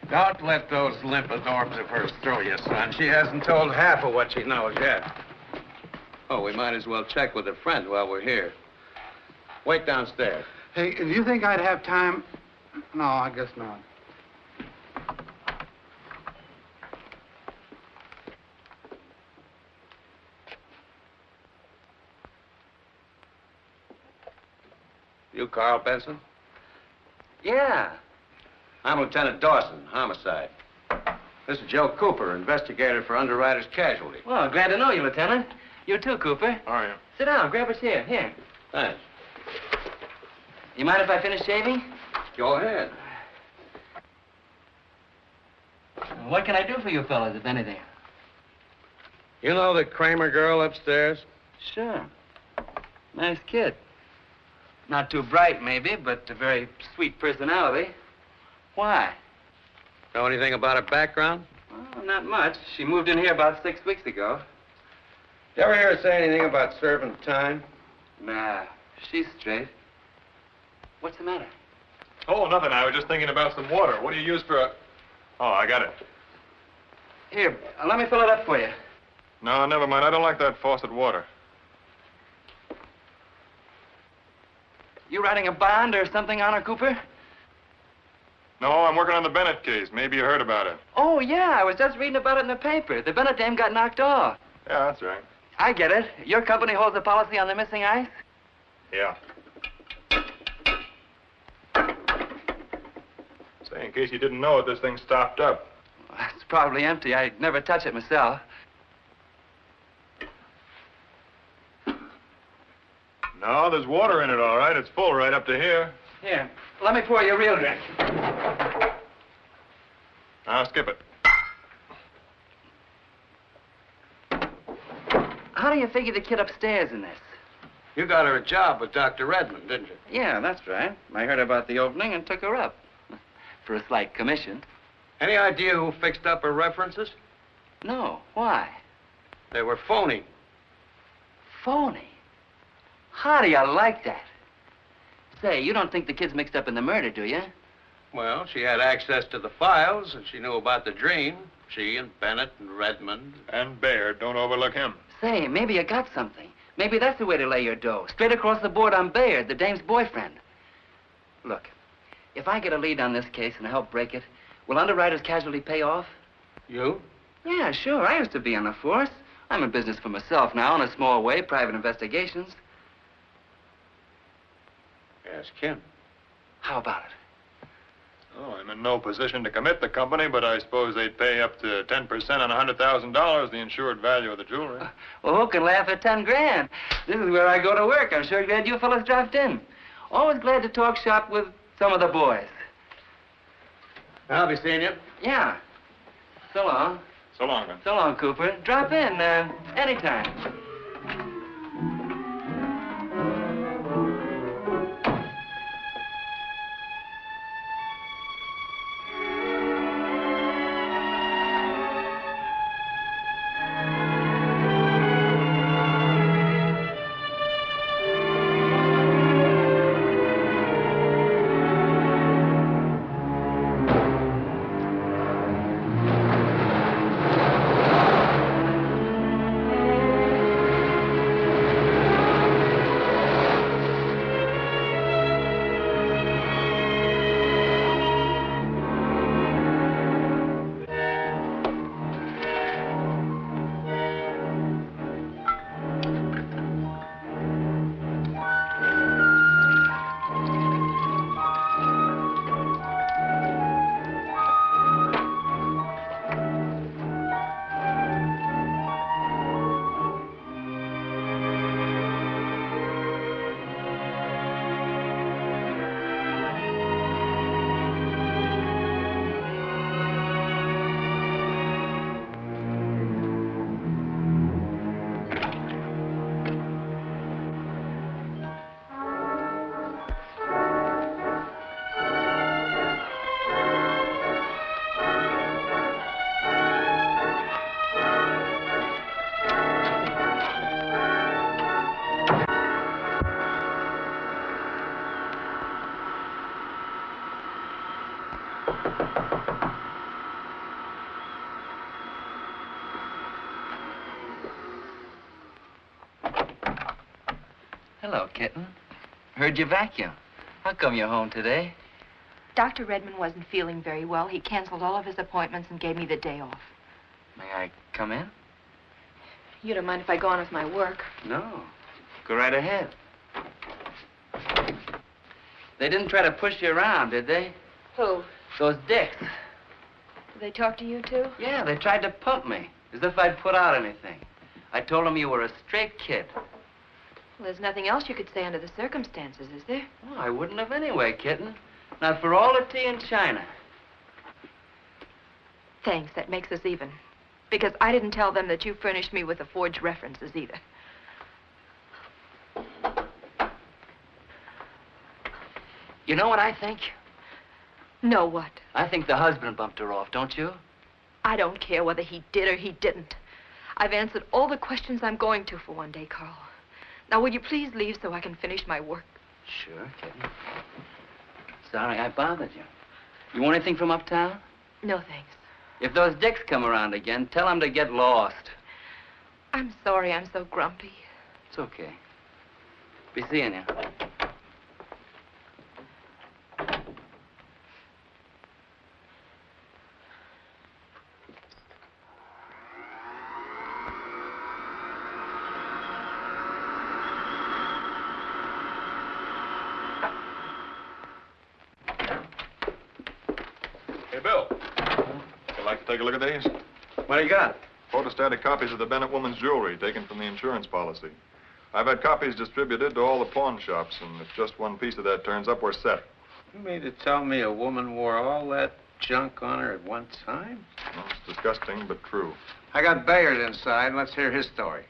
S11: Don't let those limpid orbs of hers throw you, son. She hasn't told half of what she knows yet. Oh, we might as well check with a friend while we're here. Wait downstairs.
S10: Hey, do you think I'd have time? No, I guess not.
S11: You Carl Benson? Yeah. I'm Lieutenant Dawson, homicide. This is Joe Cooper, investigator for Underwriters Casualty.
S7: Well, glad to know you, Lieutenant. You too, Cooper.
S13: How are you?
S7: Sit down, grab a chair. Here.
S11: Thanks.
S7: You mind if I finish shaving?
S11: Go ahead.
S7: What can I do for you fellas, if anything?
S11: You know the Kramer girl upstairs?
S7: Sure. Nice kid. Not too bright, maybe, but a very sweet personality. Why?
S11: Know anything about her background?
S7: Well, not much. She moved in here about 6 weeks ago.
S11: Did you ever hear her say anything about serving time?
S7: Nah, she's straight. What's the matter?
S13: Oh, nothing. I was just thinking about some water. What do you use for a... Oh, I got it.
S7: Here, let me fill it up for you.
S13: No, never mind. I don't like that faucet water.
S7: You writing a bond or something on her, Cooper?
S13: No, I'm working on the Bennett case. Maybe you heard about it.
S7: Oh, yeah, I was just reading about it in the paper. The Bennett dame got knocked off.
S13: Yeah, that's right.
S7: I get it. Your company holds a policy on the missing ice?
S13: Yeah. Say, in case you didn't know it, this thing stopped up.
S7: It's probably empty. I'd never touch it myself.
S13: No, there's water in it, all right. It's full right up to here.
S7: Here, let me pour you a real drink.
S13: Now, skip it.
S7: How do you figure the kid upstairs in this?
S11: You got her a job with Dr. Redmond, didn't you?
S7: Yeah, that's right. I heard about the opening and took her up. For a slight commission.
S11: Any idea who fixed up her references?
S7: No. Why?
S11: They were phony.
S7: Phony? How do you like that? Say, you don't think the kid's mixed up in the murder, do you?
S11: Well, she had access to the files, and she knew about the dream. She and Bennett and Redmond.
S13: And Baird. Don't overlook him.
S7: Say, maybe you got something. Maybe that's the way to lay your dough. Straight across the board on Baird, the dame's boyfriend. Look, if I get a lead on this case and help break it, will underwriter's casualty pay off?
S11: You?
S7: Yeah, sure. I used to be on the force. I'm in business for myself now, in a small way, private investigations.
S11: Ask him.
S7: How about it?
S13: Oh, I'm in no position to commit the company, but I suppose they'd pay up to 10% on $100,000, the insured value of the jewelry.
S7: Well, who can laugh at 10 grand? This is where I go to work. I'm sure glad you fellas dropped in. Always glad to talk shop with some of the boys.
S11: I'll be seeing you.
S7: Yeah. So long.
S13: So long, then.
S7: So long, Cooper. Drop in anytime. Hello, kitten. Heard you vacuum. How come you're home today?
S6: Dr. Redmond wasn't feeling very well. He canceled all of his appointments and gave me the day off.
S7: May I come in?
S6: You don't mind if I go on with my work?
S7: No. Go right ahead. They didn't try to push you around, did they?
S6: Who?
S7: Those dicks.
S6: Did they talk to you, too?
S7: Yeah, they tried to pump me, as if I'd put out anything. I told them you were a straight kid.
S6: Well, there's nothing else you could say under the circumstances, is there?
S7: Well, I wouldn't have anyway, kitten. Not for all the tea in China.
S6: Thanks, that makes us even. Because I didn't tell them that you furnished me with the forged references either.
S7: You know what I think?
S6: No, what?
S7: I think the husband bumped her off, don't you?
S6: I don't care whether he did or he didn't. I've answered all the questions I'm going to for one day, Carl. Now, will you please leave so I can finish my work?
S7: Sure, Kitty. Sorry I bothered you. You want anything from uptown?
S6: No, thanks.
S7: If those dicks come around again, tell them to get lost.
S6: I'm sorry I'm so grumpy.
S7: It's okay. Be seeing you.
S13: Hey, Bill. You'd like to take a look at these?
S11: What do you got?
S13: Photostatic copies of the Bennett woman's jewelry taken from the insurance policy. I've had copies distributed to all the pawn shops, and if just one piece of that turns up, we're set.
S11: You mean to tell me a woman wore all that junk on her at one time?
S13: Well, it's disgusting, but true.
S11: I got Bayard inside. Let's hear his story.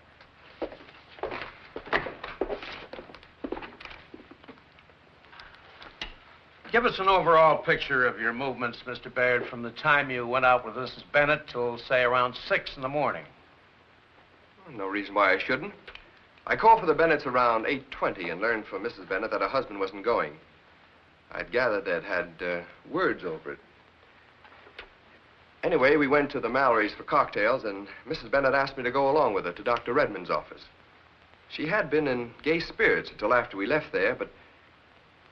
S11: Give us an overall picture of your movements, Mr. Bayard, from the time you went out with Mrs. Bennett till, say, around 6 in the morning.
S2: No reason why I shouldn't. I called for the Bennetts around 8:20 and learned from Mrs. Bennett that her husband wasn't going. I'd gathered they'd had words over it. Anyway, we went to the Mallory's for cocktails, and Mrs. Bennett asked me to go along with her to Dr. Redmond's office. She had been in gay spirits until after we left there, but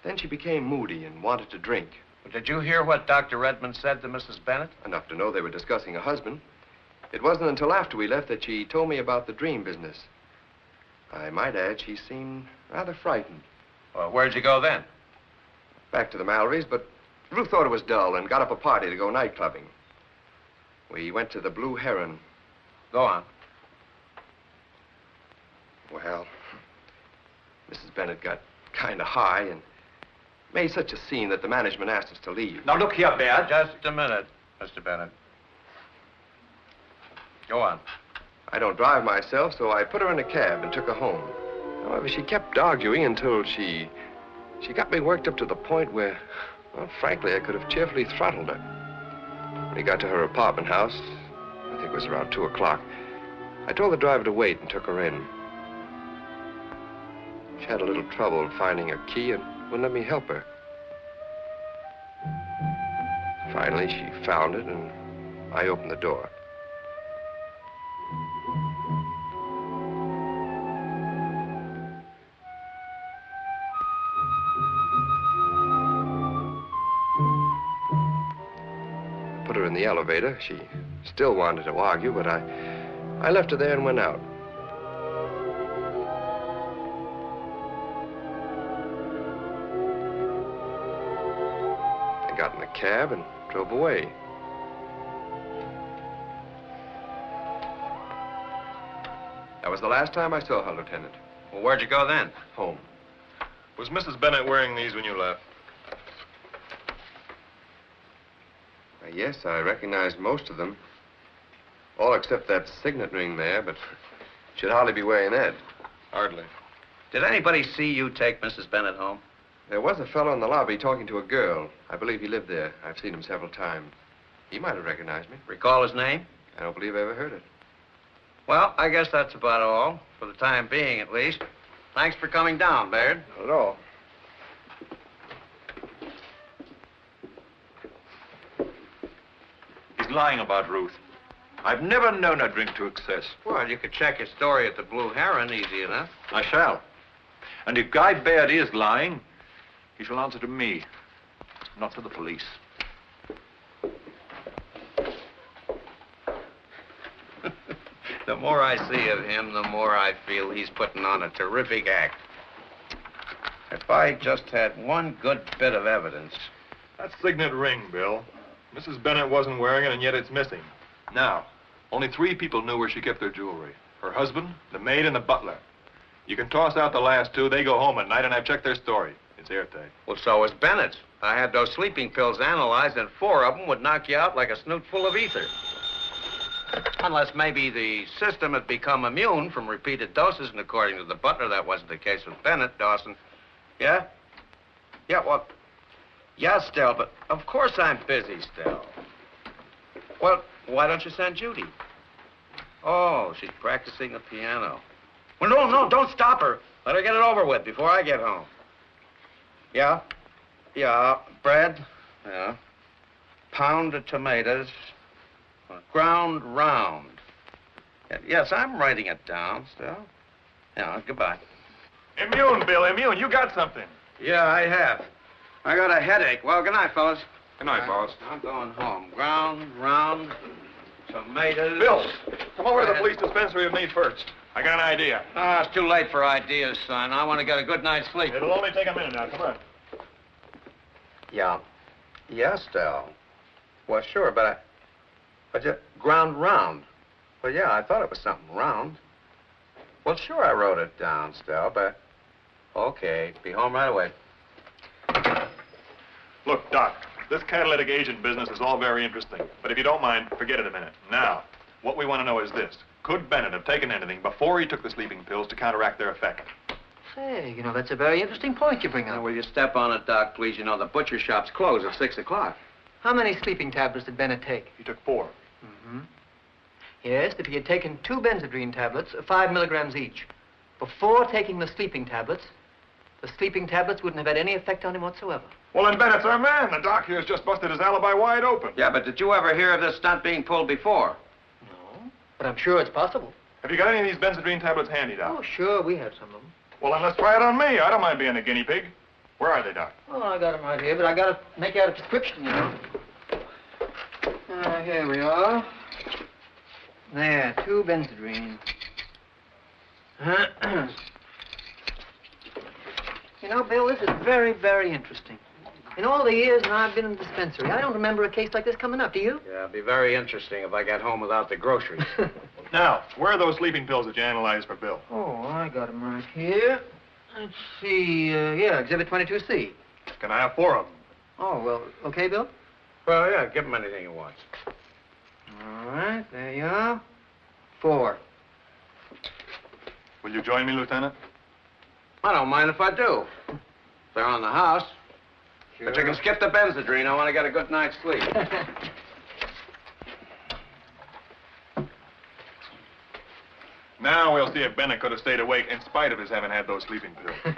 S2: then she became moody and wanted to drink.
S11: But did you hear what Dr. Redmond said to Mrs. Bennett?
S2: Enough to know they were discussing a husband. It wasn't until after we left that she told me about the dream business. I might add, she seemed rather frightened.
S11: Well, where'd you go then?
S2: Back to the Mallory's, but Ruth thought it was dull and got up a party to go night clubbing. We went to the Blue Heron.
S11: Go on.
S2: Well, Mrs. Bennett got kind of high and made such a scene that the management asked us to leave.
S11: Now, look here, Bayard. Just a minute, Mr. Bennett. Go on.
S2: I don't drive myself, so I put her in a cab and took her home. However, she kept arguing until she got me worked up to the point where, well, frankly, I could have cheerfully throttled her. When we got to her apartment house, I think it was around 2 o'clock, I told the driver to wait and took her in. She had a little trouble finding her key and wouldn't let me help her. Finally, she found it, and I opened the door. Put her in the elevator. She still wanted to argue, but I left her there and went out. I got in a cab and drove away. That was the last time I saw her, Lieutenant.
S11: Well, where'd you go then?
S2: Home.
S13: Was Mrs. Bennett wearing these when you left?
S2: Yes, I recognized most of them. All except that signet ring there, but she'd hardly be wearing that.
S13: Hardly.
S11: Did anybody see you take Mrs. Bennett home?
S2: There was a fellow in the lobby talking to a girl. I believe he lived there. I've seen him several times. He might have recognized me.
S11: Recall his name?
S2: I don't believe I ever heard it.
S11: Well, I guess that's about all, for the time being, at least. Thanks for coming down, Bayard.
S2: Not at all.
S3: He's lying about Ruth. I've never known her drink to excess.
S11: Well, you could check his story at the Blue Heron easy enough.
S3: I shall. And if Guy Bayard is lying, he shall answer to me, not to the police.
S11: The more I see of him, the more I feel he's putting on a terrific act. If I just had one good bit of evidence.
S13: That signet ring, Bill. Mrs. Bennett wasn't wearing it, and yet it's missing. Now, only 3 people knew where she kept their jewelry. Her husband, the maid, and the butler. You can toss out the last 2. They go home at night, and I've checked their story. It's airtight.
S11: Well, so was Bennett's. I had those sleeping pills analyzed, and 4 of them would knock you out like a snoot full of ether. Unless maybe the system had become immune from repeated doses, and according to the butler, that wasn't the case with Bennett, Dawson. Yeah? Yeah, Yeah, Stell, but of course I'm busy, Stell. Well, why don't you send Judy? Oh, she's practicing the piano. Well, no, don't stop her. Let her get it over with before I get home. Yeah? Yeah, bread. Yeah. Pound of tomatoes. Ground round. Yes, I'm writing it down, Stell. Yeah, goodbye.
S13: Immune, Bill, immune. You got something.
S11: Yeah, I have. I got a headache. Well, good night, fellas.
S12: Good night, boss.
S11: I'm going home. Ground, round, tomatoes.
S13: Bill, come over to the police dispensary with me first. I got an idea.
S11: Ah, it's too late for ideas, son. I want to get a good night's sleep.
S13: It'll only take a minute now. Come on.
S11: Yeah. Yes, Stell. Well, sure, but just ground round. Well, yeah, I thought it was something round. Well, sure, I wrote it down, Stell, but okay, be home right away.
S13: Look, Doc, this catalytic agent business is all very interesting, but if you don't mind, forget it a minute. Now, what we want to know is this. Could Bennett have taken anything before he took the sleeping pills to counteract their effect?
S16: Say, you know, that's a very interesting point you bring up.
S11: Now, will you step on it, Doc, please? You know, the butcher shop's closed at 6 o'clock.
S16: How many sleeping tablets did Bennett take?
S13: He took 4.
S16: Mm-hmm. Yes, if he had taken 2 Benzedrine tablets, 5 milligrams each, before taking the sleeping tablets wouldn't have had any effect on him whatsoever.
S13: Well, then Bennett's our man. The doc here has just busted his alibi wide open.
S11: Yeah, but did you ever hear of this stunt being pulled before?
S16: No, but I'm sure it's possible.
S13: Have you got any of these Benzedrine tablets handy, Doc?
S16: Oh, sure, we have some of them.
S13: Well, then let's try it on me. I don't mind being a guinea pig. Where are they, Doc?
S16: Oh, I got them right here, but I got to make out a prescription, you know. Here we are. There, 2 Benzedrine. You know, Bill, this is very, very interesting. In all the years that I've been in the dispensary, I don't remember a case like this coming up. Do you?
S11: Yeah, it'd be very interesting if I got home without the groceries.
S13: Now, where are those sleeping pills that you analyzed for Bill?
S16: Oh, I got them right here. Let's see. Yeah, Exhibit 22C.
S13: Can I have 4 of them?
S16: Oh, well, okay, Bill?
S11: Well, yeah, give him anything he wants.
S16: All right, there you are. 4.
S13: Will you join me, Lieutenant?
S11: I don't mind if I do. If they're on the house.
S16: Sure.
S11: But you can skip the Benzedrine. I want to get a good night's sleep.
S13: Now we'll see if Bennett could have stayed awake in spite of his having had those sleeping pills.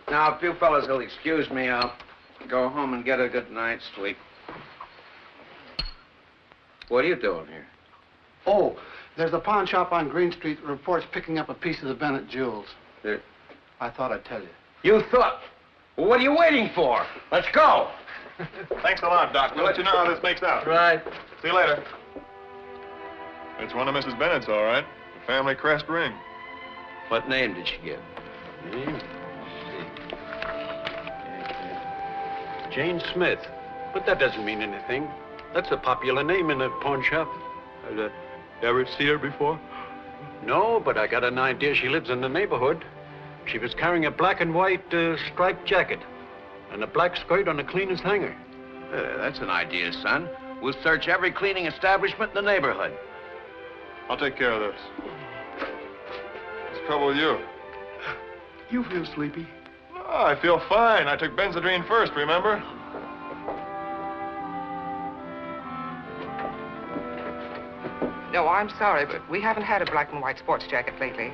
S11: Now, if you fellas will excuse me, I'll go home and get a good night's sleep. What are you doing here?
S17: Oh, there's a pawn shop on Green Street that reports picking up a piece of the Bennett jewels.
S11: There.
S17: I thought I'd tell you.
S11: You thought? Well, what are you waiting for? Let's go.
S13: Thanks a lot, Doc. We'll let you know how this makes out.
S16: Right.
S13: See you later. It's one of Mrs. Bennett's, all right. The family crest ring.
S11: What name did she give?
S18: Name? Jane Smith. But that doesn't mean anything. That's a popular name in the pawn shop. Ever see her before? No, but I got an idea she lives in the neighborhood. She was carrying a black and white striped jacket and a black skirt on a cleaner's hanger.
S11: That's an idea, son. We'll search every cleaning establishment in the neighborhood.
S13: I'll take care of this. What's the trouble with you?
S18: You feel sleepy?
S13: Oh, I feel fine. I took Benzedrine first, remember?
S9: No, I'm sorry, but we haven't had a black and white sports jacket lately.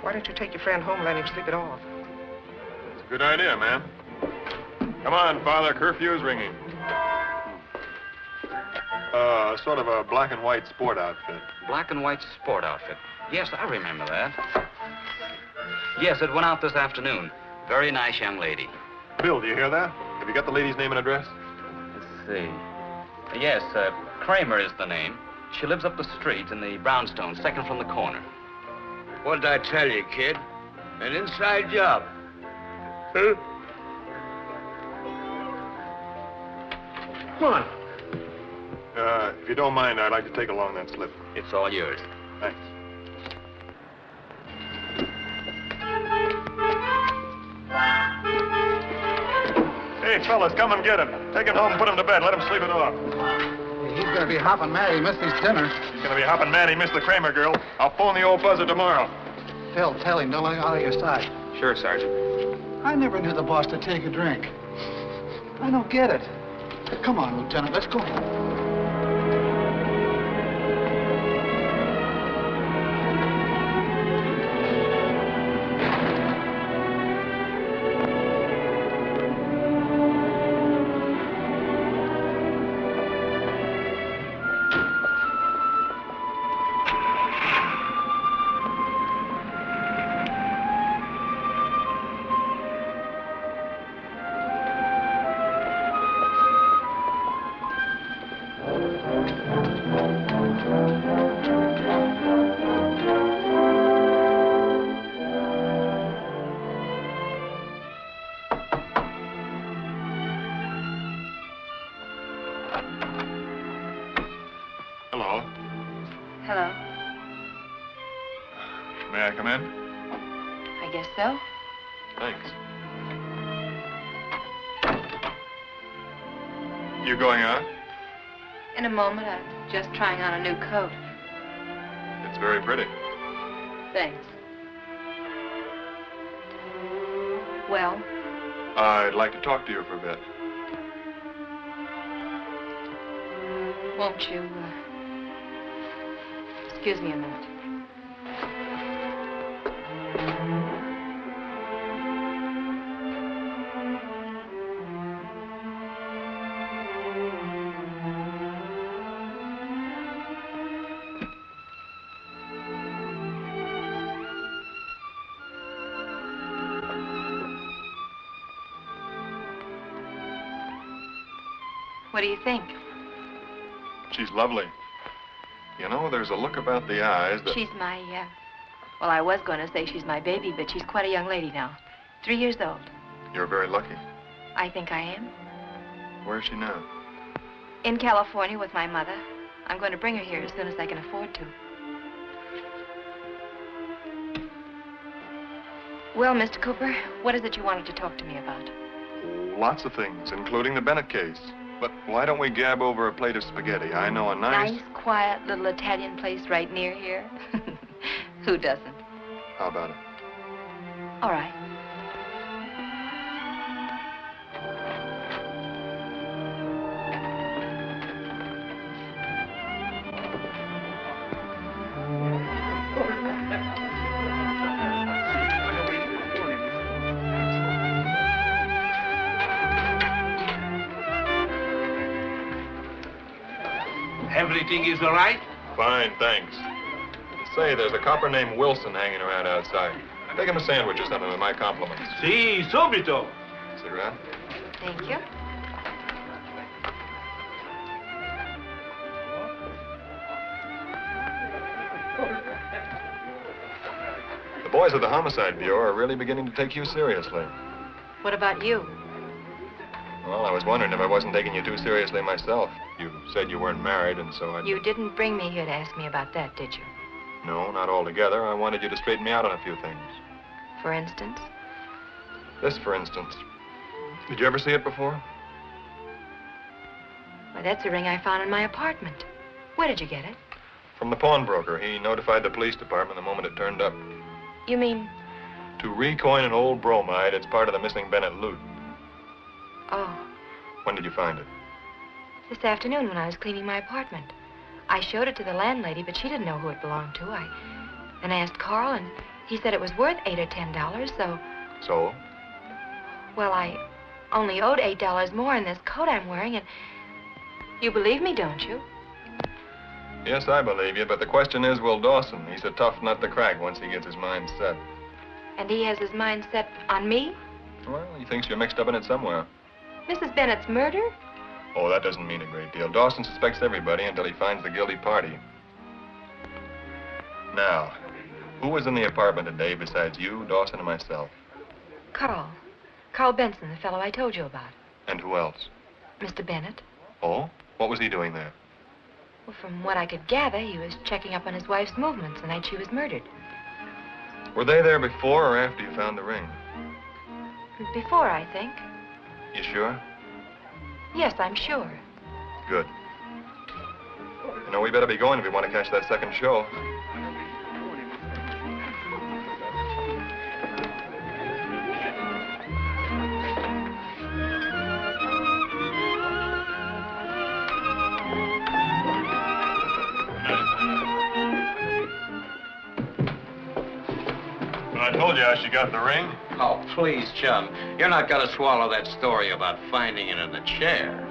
S9: Why don't you take your friend home and let him sleep it off?
S13: It's a good idea, ma'am. Come on, Father. Curfew is ringing. Sort of a black and white sport outfit.
S15: Black and white sport outfit. Yes, I remember that. Yes, it went out this afternoon. Very nice young lady.
S13: Bill, do you hear that? Have you got the lady's name and address?
S15: Let's see. Yes, Kramer is the name. She lives up the street in the brownstone, second from the corner.
S11: What did I tell you, kid? An inside job. Huh?
S13: Come on. If you don't mind, I'd like to take along that slip.
S15: It's all yours.
S13: Thanks. Hey, fellas, come and get him. Take him home and put him to bed. Let him sleep it off.
S10: He's going to be hopping mad. He missed his dinner.
S13: He's going to be hopping mad. He missed the Kramer girl. I'll phone the old buzzer tomorrow.
S17: Phil, tell him. Don't let him out of your sight.
S12: Sure, Sergeant.
S17: I never knew the boss to take a drink. I don't get it. Come on, Lieutenant, let's go.
S13: Hello.
S6: Hello.
S13: May I come in?
S6: I guess so.
S13: Thanks. You going out?
S6: In a moment, I'm just trying on a new coat.
S13: It's very pretty.
S6: Thanks. Well,
S13: I'd like to talk to you for a bit.
S6: won't you, excuse me a minute. What do you think?
S13: She's lovely. You know, there's a look about the eyes that...
S6: She's my, well, I was going to say she's my baby, but she's quite a young lady now. 3 years old.
S13: You're very lucky.
S6: I think I am.
S13: Where's she now?
S6: In California with my mother. I'm going to bring her here as soon as I can afford to. Well, Mr. Cooper, what is it you wanted to talk to me about?
S13: Lots of things, including the Bennett case. But why don't we gab over a plate of spaghetti? I know a nice...
S6: Nice, quiet little Italian place right near here. Who doesn't?
S13: How about it?
S6: All right.
S11: Everything is all right?
S13: Fine, thanks. Say, there's a copper named Wilson hanging around outside. Take him a sandwich or something with my compliments.
S11: Si, subito.
S13: Cigarette?
S6: Thank you.
S13: The boys at the Homicide Bureau are really beginning to take you seriously.
S6: What about you?
S13: Well, I was wondering if I wasn't taking you too seriously myself. You said you weren't married, and so I...
S6: You didn't bring me here to ask me about that, did you?
S13: No, not altogether. I wanted you to straighten me out on a few things.
S6: For instance?
S13: This, for instance. Did you ever see it before?
S6: Why, that's a ring I found in my apartment. Where did you get it?
S13: From the pawnbroker. He notified the police department the moment it turned up.
S6: You mean...
S13: To recoin an old bromide, it's part of the missing Bennett loot.
S6: Oh.
S13: When did you find it?
S6: This afternoon when I was cleaning my apartment. I showed it to the landlady, but she didn't know who it belonged to. I asked Carl, and he said it was worth $8 or $10, so...
S13: So?
S6: Well, I only owed $8 more in this coat I'm wearing, and... You believe me, don't you?
S13: Yes, I believe you, but the question is, will Dawson? He's a tough nut to crack once he gets his mind set.
S6: And he has his mind set on me?
S13: Well, he thinks you're mixed up in it somewhere.
S6: Mrs. Bennett's murder?
S13: Oh, that doesn't mean a great deal. Dawson suspects everybody until he finds the guilty party. Now, who was in the apartment today besides you, Dawson, and myself?
S6: Carl. Carl Benson, the fellow I told you about.
S13: And who else?
S6: Mr. Bennett.
S13: Oh? What was he doing there?
S6: Well, from what I could gather, he was checking up on his wife's movements the night she was murdered.
S13: Were they there before or after you found the ring?
S6: Before, I think.
S13: You sure?
S6: Yes, I'm sure.
S13: Good. You know, we better be going if we want to catch that second show. Told you how she got the ring.
S11: Oh, please, chum. You're not going to swallow that story about finding it in the chair.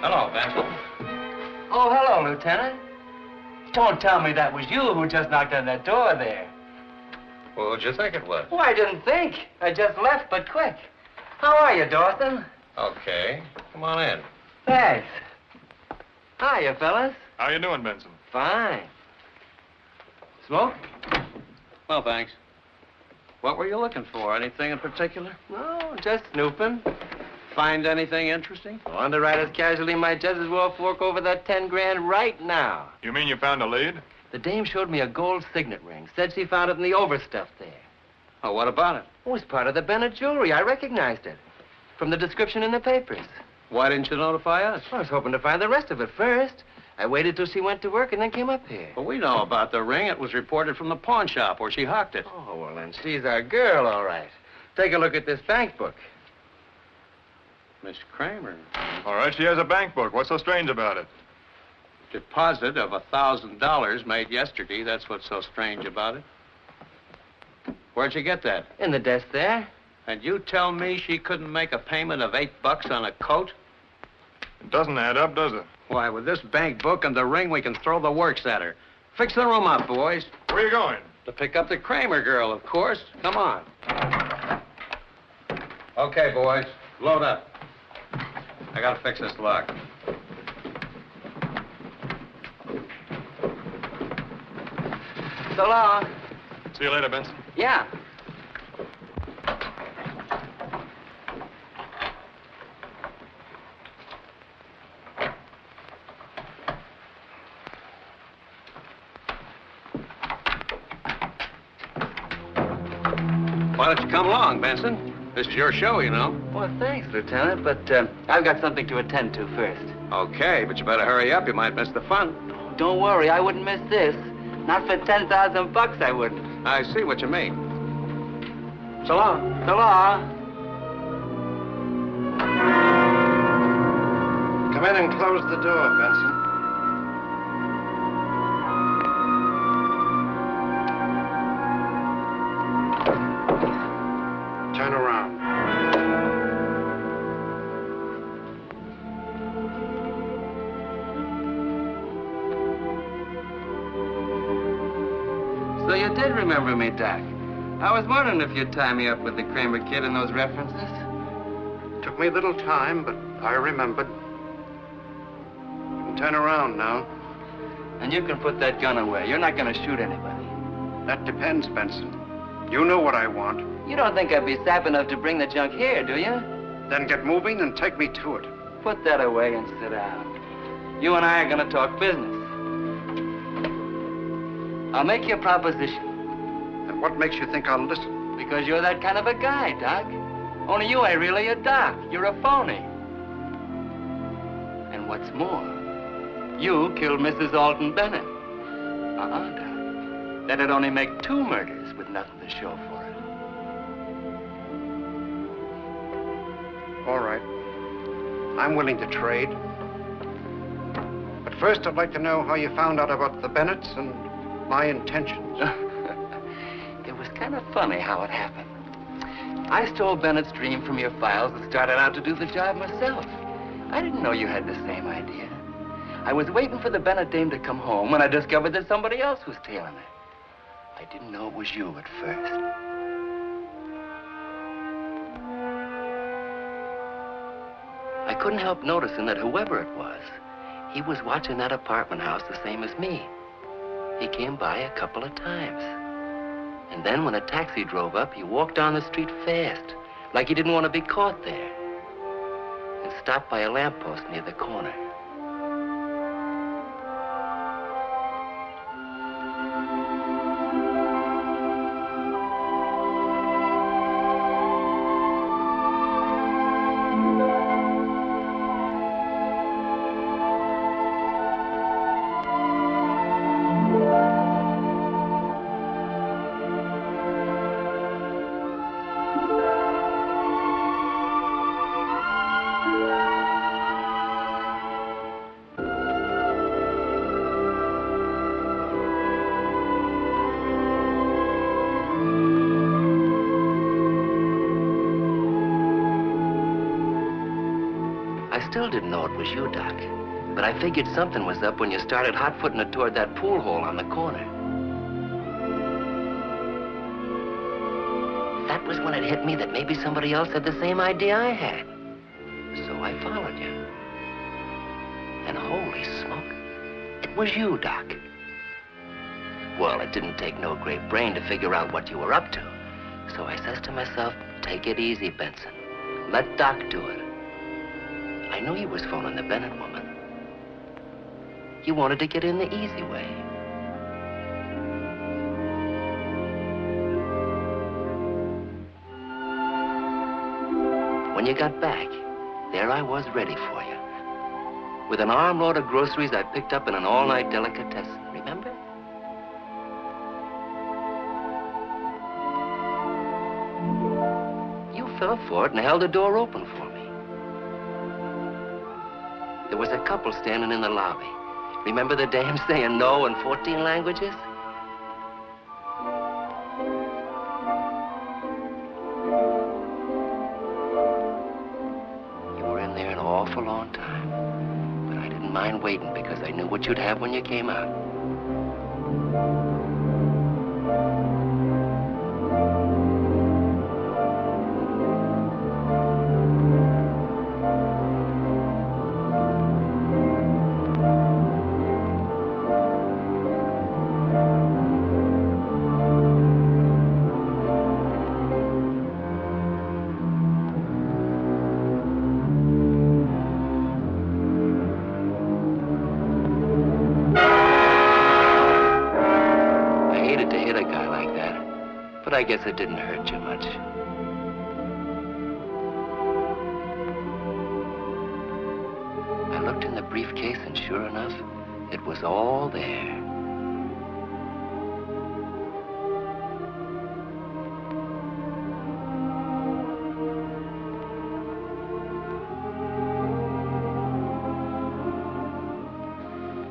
S7: Hello, Benson. Oh, hello, Lieutenant. Don't tell me that was you who just knocked on that door there.
S11: Well, who'd you think it was?
S7: Oh, I didn't think. I just left, but quick. How are you, Dawson?
S11: Okay. Come on in.
S7: Thanks. Hiya, fellas.
S13: How you doing, Benson?
S7: Fine. Smoke?
S11: No, thanks. What were you looking for? Anything in particular?
S7: No, just snooping.
S11: Find anything interesting?
S7: Well, underwriter's casualty might just as well fork over that 10 grand right now.
S13: You mean you found a lead?
S7: The dame showed me a gold signet ring. Said she found it in the overstuff there.
S11: Oh, what about it?
S7: It was part of the Bennett jewelry. I recognized it. From the description in the papers.
S11: Why didn't you notify us?
S7: I was hoping to find the rest of it first. I waited till she went to work and then came up here.
S11: Well, we know about the ring. It was reported from the pawn shop where she hocked it.
S7: Oh, well, then she's our girl, all right. Take a look at this bank book.
S11: Miss Kramer.
S13: All right, she has a bank book. What's so strange about it?
S11: Deposit of $1,000 made yesterday. That's what's so strange about it. Where'd you get that?
S7: In the desk there.
S11: And you tell me she couldn't make a payment of $8 on a coat?
S13: It doesn't add up, does it?
S11: Why, with this bank book and the ring, we can throw the works at her. Fix the room up, boys.
S13: Where are you going?
S11: To pick up the Kramer girl, of course. Come on. Okay, boys. Load up. I gotta fix this lock.
S7: So long.
S13: See you later, Benson.
S7: Yeah.
S11: Why don't you come along, Benson? This is your show, you know.
S7: Well, thanks, Lieutenant, but I've got something to attend to first.
S11: Okay, but you better hurry up. You might miss the fun.
S7: Don't worry, I wouldn't miss this. Not for $10,000, I wouldn't.
S11: I see what you mean. So long.
S7: So long.
S5: Come in and close the door, Benson. Turn around.
S7: So you did remember me, Doc. I was wondering if you'd tie me up with the Kramer kid and those references.
S5: Took me a little time, but I remembered. You can turn around now.
S7: And you can put that gun away. You're not going to shoot anybody.
S5: That depends, Benson. You know what I want.
S7: You don't think I'd be sap enough to bring the junk here, do you?
S5: Then get moving and take me to it.
S7: Put that away and sit down. You and I are going to talk business. I'll make you a proposition.
S5: And what makes you think I'll listen?
S7: Because you're that kind of a guy, Doc. Only you ain't really a doc. You're a phony. And what's more, you killed Mrs. Alton Bennett. Doc. That'd only make 2 murders with nothing to show for it.
S5: All right. I'm willing to trade. But first, I'd like to know how you found out about the Bennetts and my intentions.
S7: It was kind of funny how it happened. I stole Bennett's dream from your files and started out to do the job myself. I didn't know you had the same idea. I was waiting for the Bennett dame to come home when I discovered that somebody else was tailing her. I didn't know it was you at first. I couldn't help noticing that whoever it was, he was watching that apartment house the same as me. He came by a couple of times. And then when a taxi drove up, he walked down the street fast, like he didn't want to be caught there, and stopped by a lamppost near the corner. Still didn't know it was you, Doc. But I figured something was up when you started hot-footing it toward that pool hole on the corner. That was when it hit me that maybe somebody else had the same idea I had. So I followed you. And holy smoke, it was you, Doc. Well, it didn't take no great brain to figure out what you were up to. So I says to myself, take it easy, Benson. Let Doc do it. I knew you was phoning the Bennett woman. You wanted to get in the easy way. When you got back, there I was ready for you. With an armload of groceries I picked up in an all-night delicatessen, remember? You fell for it and held the door open for me. There was a couple standing in the lobby. Remember the dame saying no in 14 languages? You were in there an awful long time, but I didn't mind waiting because I knew what you'd have when you came out. I guess it didn't hurt you much. I looked in the briefcase, and sure enough, it was all there.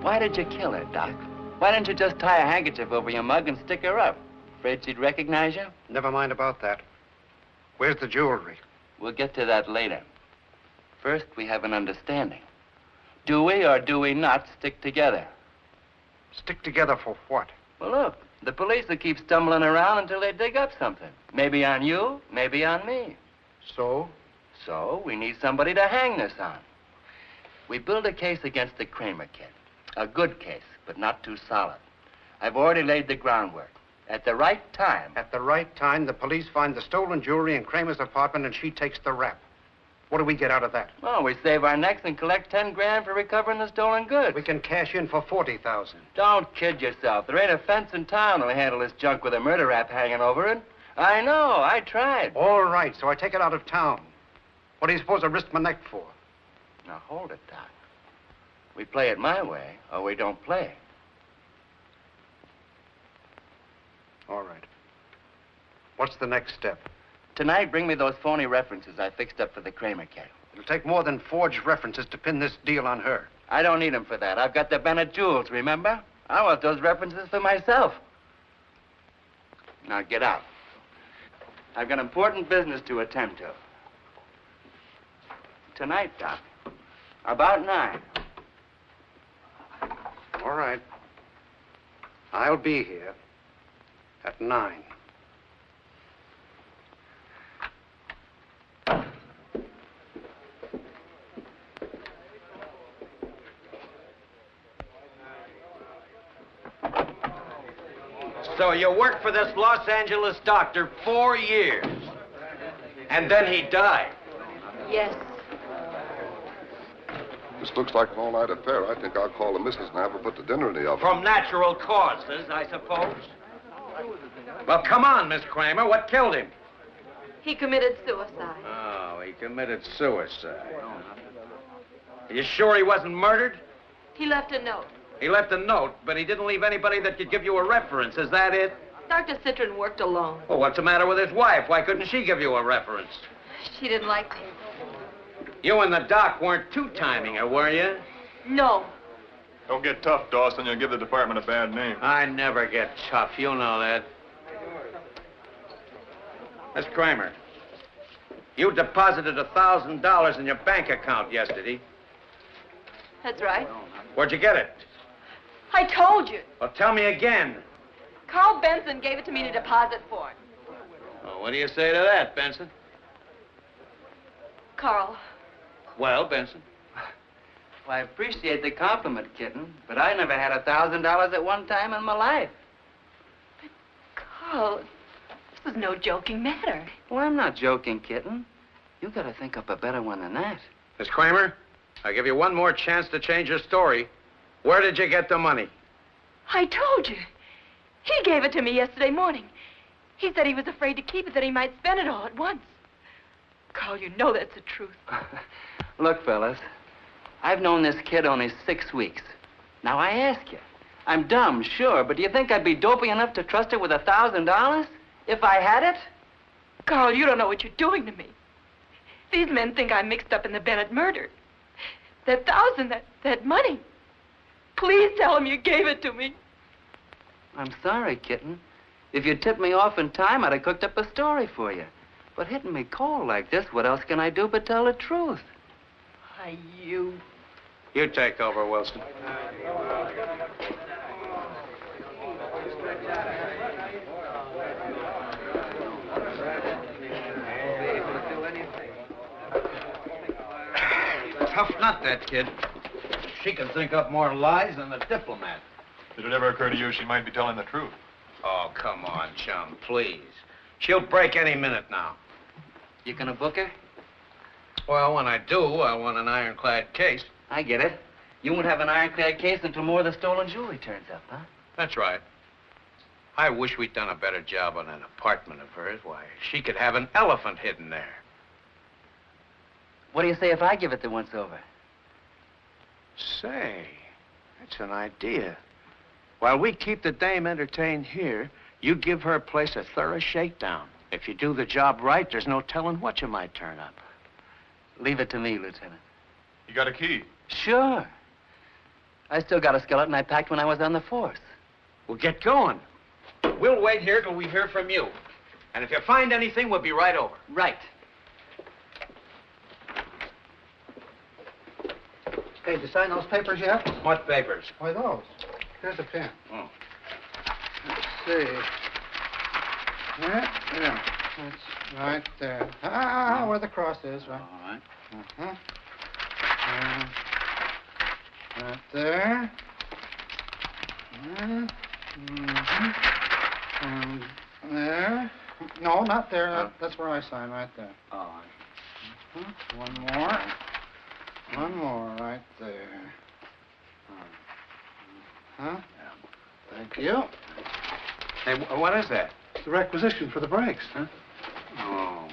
S7: Why did you kill her, Doc? Why didn't you just tie a handkerchief over your mug and stick her up? Afraid she'd recognize you?
S5: Never mind about that. Where's the jewelry?
S7: We'll get to that later. First, we have an understanding. Do we or do we not stick together?
S5: Stick together for what?
S7: Well, look, the police will keep stumbling around until they dig up something. Maybe on you, maybe on me.
S5: So?
S7: So, we need somebody to hang this on. We build a case against the Kramer kid. A good case, but not too solid. I've already laid the groundwork. At the right time.
S5: At the right time, the police find the stolen jewelry in Kramer's apartment and she takes the rap. What do we get out of that?
S7: Well, we save our necks and collect 10 grand for recovering the stolen goods.
S5: We can cash in for 40,000.
S7: Don't kid yourself. There ain't a fence in town that'll handle this junk with a murder rap hanging over it. I know, I tried.
S5: All right, so I take it out of town. What do you suppose I risked my neck for?
S7: Now, hold it, Doc. We play it my way, or we don't play.
S5: All right. What's the next step?
S7: Tonight, bring me those phony references I fixed up for the Kramer kid.
S5: It'll take more than forged references to pin this deal on her.
S7: I don't need them for that. I've got the Bennett jewels, remember? I want those references for myself. Now, get out. I've got important business to attend to. Tonight, Doc. About 9.
S5: All right. I'll be here at 9.
S11: So you worked for this Los Angeles doctor 4 years. And then he died.
S6: Yes.
S2: This looks like an all-night affair. I think I'll call the missus and have her put the dinner in the oven.
S11: From natural causes, I suppose. Well, come on, Miss Kramer. What killed him?
S6: He committed suicide.
S11: Oh, he committed suicide. Are you sure he wasn't murdered?
S6: He left a note.
S11: He left a note, but he didn't leave anybody that could give you a reference. Is that it?
S6: Dr. Citron worked alone.
S11: Well, what's the matter with his wife? Why couldn't she give you a reference?
S6: She didn't like me.
S11: You and the doc weren't two-timing her, were you?
S6: No.
S13: Don't get tough, Dawson. You'll give the department a bad name.
S11: I never get tough. You know that. Miss Kramer, you deposited $1,000 in your bank account yesterday.
S6: That's right.
S11: Where'd you get it?
S6: I told you.
S11: Well, tell me again.
S6: Carl Benson gave it to me to deposit for him.
S11: Well, what do you say to that, Benson?
S6: Carl.
S11: Well, Benson?
S7: Well, I appreciate the compliment, kitten, but I never had $1,000 at one time in my life.
S6: Carl, this is no joking matter.
S7: Well, I'm not joking, kitten. You gotta think up a better one than that.
S11: Miss Kramer, I give you one more chance to change your story. Where did you get the money?
S6: I told you. He gave it to me yesterday morning. He said he was afraid to keep it, that he might spend it all at once. Carl, you know that's the truth.
S7: Look, fellas, I've known this kid only 6 weeks. Now, I ask you, I'm dumb, sure, but do you think I'd be dopey enough to trust her with $1,000 if I had it?
S6: Carl, you don't know what you're doing to me. These men think I'm mixed up in the Bennett murder. That $1,000, that money. Please tell them you gave it to me.
S7: I'm sorry, kitten. If you'd tipped me off in time, I'd have cooked up a story for you. But hitting me cold like this, what else can I do but tell the truth?
S6: Why, you...
S11: You take over, Wilson. Tough nut, that kid. She can think up more lies than a diplomat.
S13: Did it ever occur to you she might be telling the truth?
S11: Oh, come on, chum, please. She'll break any minute now.
S7: You gonna book her?
S11: Well, when I do, I want an ironclad case.
S7: I get it. You won't have an ironclad case until more of the stolen jewelry turns up, huh?
S11: That's right. I wish we'd done a better job on an apartment of hers. Why, she could have an elephant hidden there.
S7: What do you say if I give it the once-over?
S11: Say, that's an idea. While we keep the dame entertained here, you give her place a thorough shakedown. If you do the job right, there's no telling what you might turn up.
S7: Leave it to me, Lieutenant.
S13: You got a key?
S7: Sure. I still got a skeleton I packed when I was on the force.
S11: Well, get going. We'll wait here till we hear from you. And if you find anything, we'll be right over.
S7: Right.
S17: Hey, did you sign those papers yet?
S11: What papers?
S17: Why, those. Here's a pen.
S11: Oh.
S17: Let's see. Yeah, that's right there. Where the cross is, right?
S11: All right.
S17: Uh-huh. Right there. There. No, not there. That's where I sign, right there.
S11: All right.
S17: One more. One more, right there. Thank you.
S11: Hey, what is that?
S17: It's the requisition for the brakes.
S11: Huh? Oh.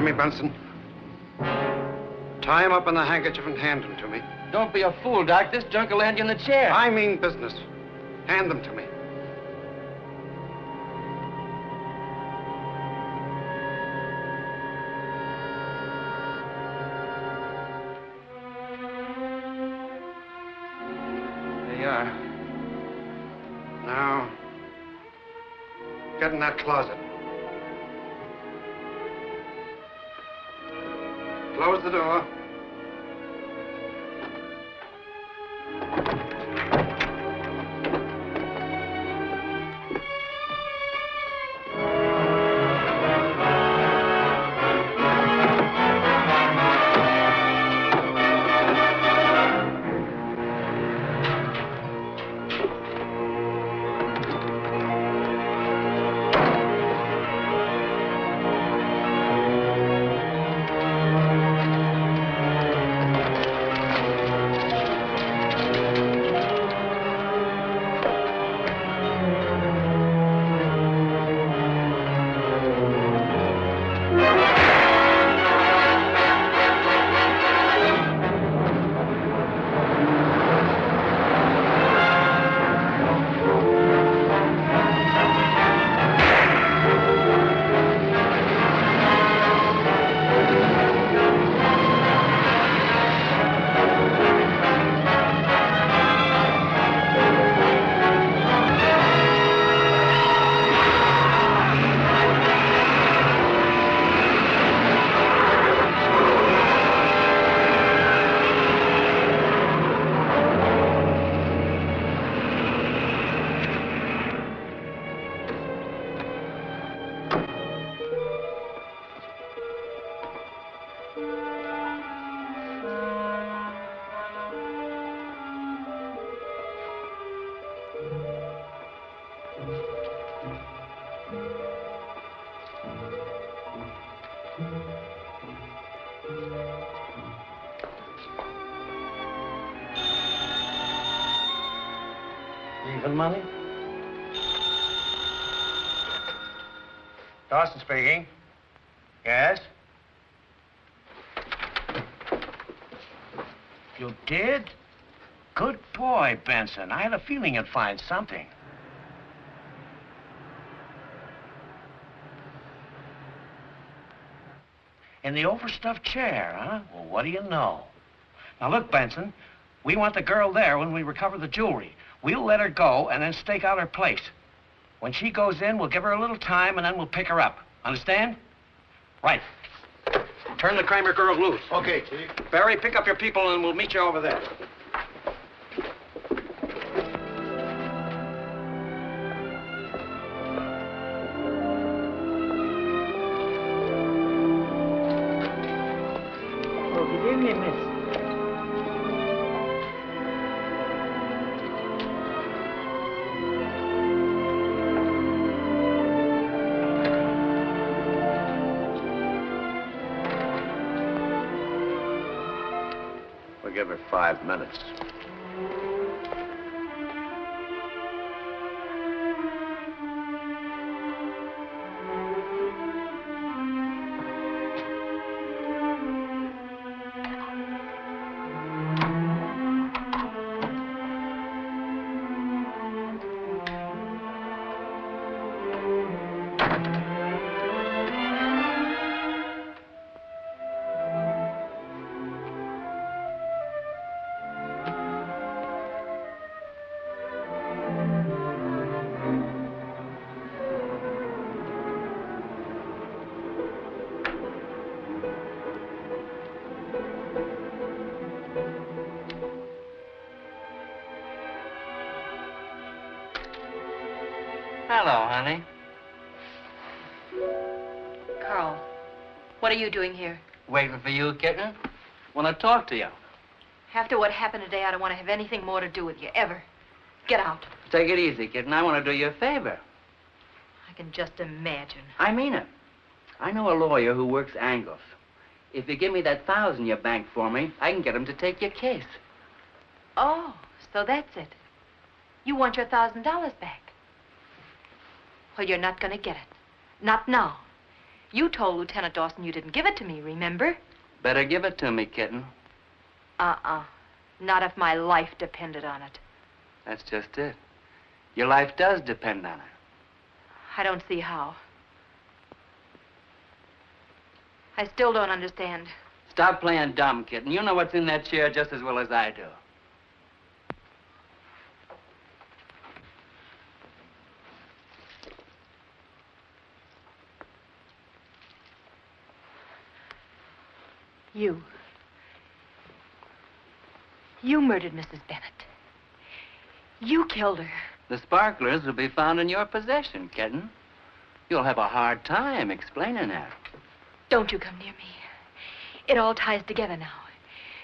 S5: to me, Benson. Tie him up in the handkerchief and hand him to me.
S7: Don't be a fool, Doc. This junk will land you in the chair.
S5: I mean business. Hand them to me.
S7: There you are.
S5: Now, get in that closet. Close the door.
S11: Even money? Dawson speaking. Yes? You did? Good boy, Benson. I had a feeling you'd find something. In the overstuffed chair, huh? Well, what do you know? Now, look, Benson, we want the girl there when we recover the jewelry. We'll let her go and then stake out her place. When she goes in, we'll give her a little time and then we'll pick her up. Understand? Right. Turn the Kramer girl loose.
S14: Okay, Chief.
S11: Barry, pick up your people and we'll meet you over there.
S8: Oh, good evening, miss.
S11: We'll give her 5 minutes.
S7: Hello, honey.
S6: Carl, what are you doing here?
S7: Waiting for you, kitten. Want to talk to you.
S6: After what happened today, I don't want to have anything more to do with you, ever. Get out.
S7: Take it easy, kitten. I want to do you a favor.
S6: I can just imagine.
S7: I mean it. I know a lawyer who works angles. If you give me that 1,000 you banked for me, I can get him to take your case.
S6: Oh, so that's it. You want your $1,000 back. Well, you're not going to get it. Not now. You told Lieutenant Dawson you didn't give it to me, remember?
S7: Better give it to me, kitten.
S6: Not if my life depended on it.
S7: That's just it. Your life does depend on it.
S6: I don't see how. I still don't understand.
S7: Stop playing dumb, kitten. You know what's in that chair just as well as I do.
S6: You murdered Mrs. Bennett. You killed her.
S7: The sparklers will be found in your possession, kitten. You'll have a hard time explaining that.
S6: Don't you come near me. It all ties together now.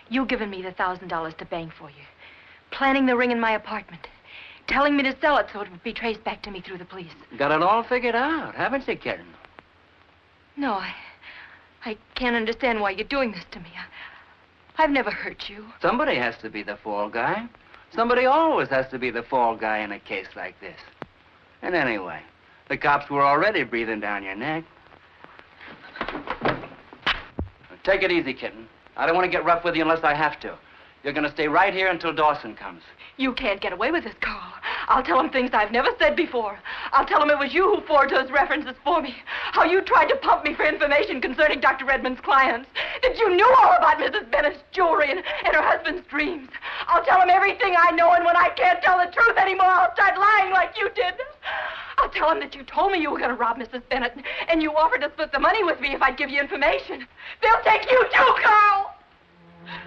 S6: You giving me the $1,000 to bank for you. Planning the ring in my apartment. Telling me to sell it so it would be traced back to me through the police.
S7: Got it all figured out, haven't you, kitten?
S6: No, I can't understand why you're doing this to me. I've never hurt you.
S7: Somebody has to be the fall guy. Somebody always has to be the fall guy in a case like this. And anyway, the cops were already breathing down your neck. Take it easy, kitten. I don't want to get rough with you unless I have to. You're going to stay right here until Dawson comes.
S6: You can't get away with this, Carl. I'll tell him things I've never said before. I'll tell him it was you who forged those references for me. How you tried to pump me for information concerning Dr. Redmond's clients. That you knew all about Mrs. Bennett's jewelry and her husband's dreams. I'll tell him everything I know, and when I can't tell the truth anymore, I'll start lying like you did. I'll tell him that you told me you were going to rob Mrs. Bennett, and you offered to split the money with me if I'd give you information. They'll take you too, Carl!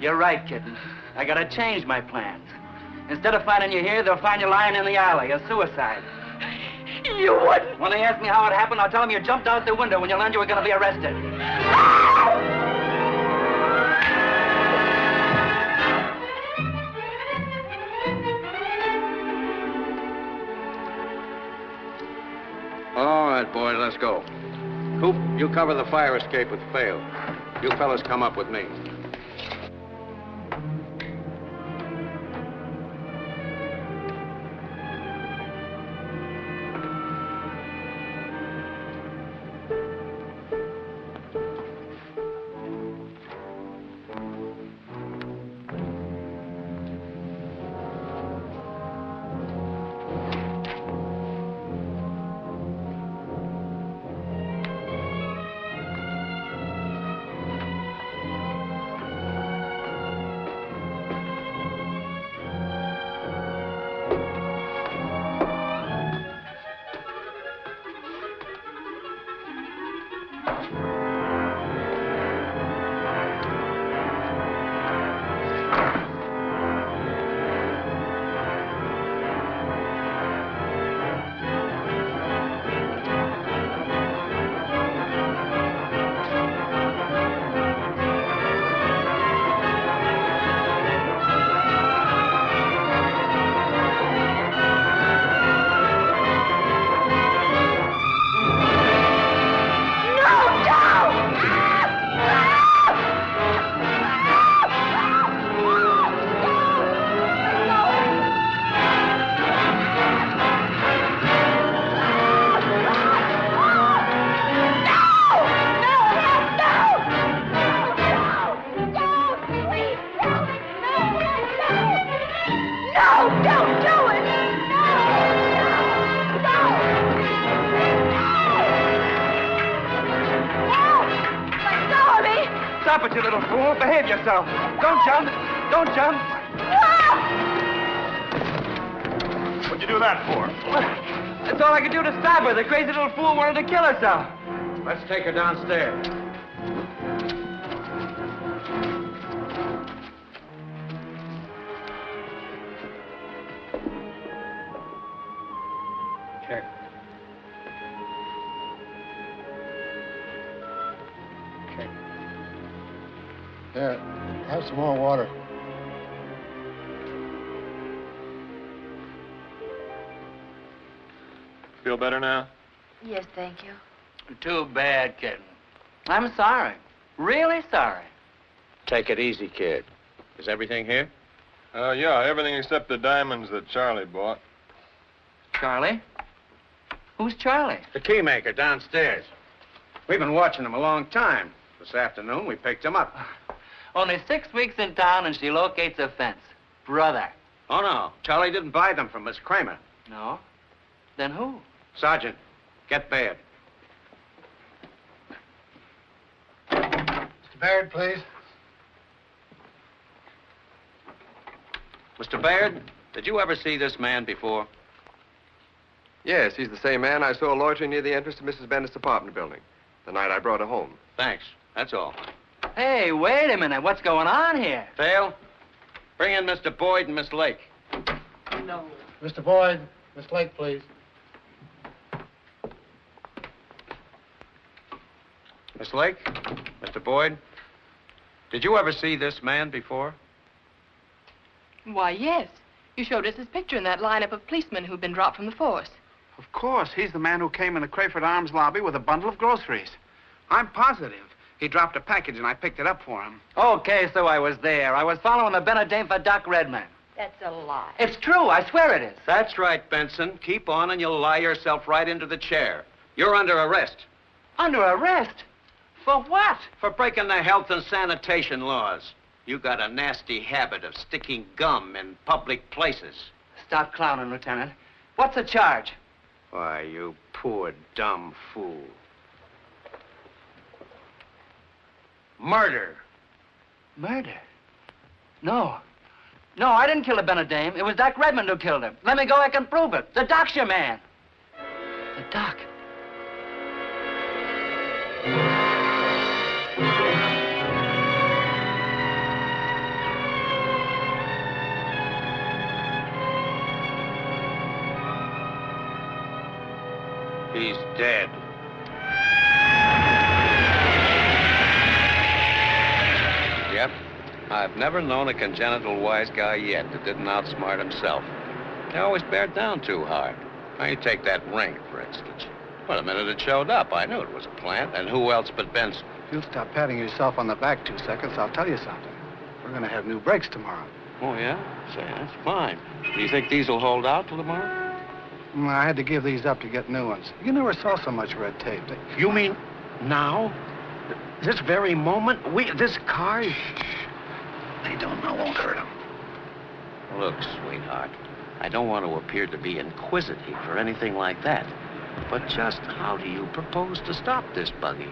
S7: You're right, kitten. I gotta change my plans. Instead of finding you here, they'll find you lying in the alley, a suicide.
S6: You wouldn't!
S7: When they ask me how it happened, I'll tell them you jumped out the window when you learned you were gonna be arrested.
S11: All right, boys, let's go. Coop, you cover the fire escape with Phil. You fellas come up with me.
S7: Stop it, you little fool. Behave yourself. Don't jump. Don't jump.
S14: What'd you do that for?
S7: That's all I could do to stop her. The crazy little fool wanted to kill herself.
S11: Let's take her downstairs.
S10: Check. Check. There, have some more water.
S13: Feel better now?
S6: Yes, thank you.
S7: Too bad, kitten. I'm sorry. Really sorry.
S11: Take it easy, kid. Is everything here?
S13: Yeah, everything except the diamonds that Charlie bought.
S7: Charlie? Who's Charlie?
S11: The key maker downstairs. We've been watching him a long time. This afternoon, we picked him up.
S7: Only 6 weeks in town and she locates a fence. Brother.
S11: Oh, no. Charlie didn't buy them from Miss Kramer.
S7: No? Then who?
S11: Sergeant, get Baird.
S17: Mr. Baird, please.
S11: Mr. Baird, did you ever see this man before?
S2: Yes, he's the same man I saw loitering near the entrance to Mrs. Bennett's apartment building the night I brought her home.
S11: Thanks. That's all.
S7: Hey, wait a minute. What's going on here?
S11: Dale, bring in Mr. Boyd and Miss Lake.
S17: No. Mr. Boyd, Miss Lake, please.
S11: Miss Lake, Mr. Boyd, did you ever see this man before?
S6: Why, yes. You showed us his picture in that lineup of policemen who'd been dropped from the force.
S17: Of course. He's the man who came in the Crayford Arms lobby with a bundle of groceries. I'm positive. He dropped a package and I picked it up for him.
S7: Okay, so I was there. I was following the Bennett dame for Doc Redman.
S6: That's a lie.
S7: It's true. I swear it is.
S11: That's right, Benson. Keep on and you'll lie yourself right into the chair. You're under arrest.
S7: Under arrest? For what?
S11: For breaking the health and sanitation laws. You got a nasty habit of sticking gum in public places.
S7: Stop clowning, Lieutenant. What's the charge?
S11: Why, you poor, dumb fool. Murder.
S7: Murder? No. No, I didn't kill the Bennett dame. It was Doc Redmond who killed him. Let me go, I can prove it. The doc's your man. The doc.
S11: He's dead. Yep. I've never known a congenital wise guy yet that didn't outsmart himself. They always bear down too hard. Now, you take that ring, for instance. Well, the minute it showed up, I knew it was a plant. And who else but Benson?
S17: If you'll stop patting yourself on the back 2 seconds, I'll tell you something. We're going to have new brakes tomorrow.
S11: Oh, yeah? Say, that's fine. Do you think these will hold out till tomorrow?
S17: I had to give these up to get new ones. You never saw so much red tape.
S11: You mean now? This very moment? This car?
S17: They don't know won't hurt them.
S11: Look, sweetheart, I don't want to appear to be inquisitive or anything like that. But just how do you propose to stop this buggy?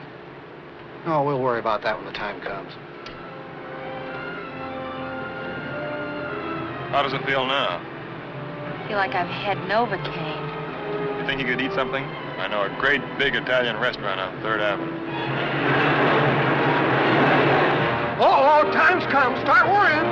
S17: Oh, we'll worry about that when the time comes.
S13: How does it feel now?
S6: I feel like I've had Novocaine.
S13: You think you could eat something? I know a great big Italian restaurant on 3rd Avenue.
S17: Oh, time's come. Start worrying.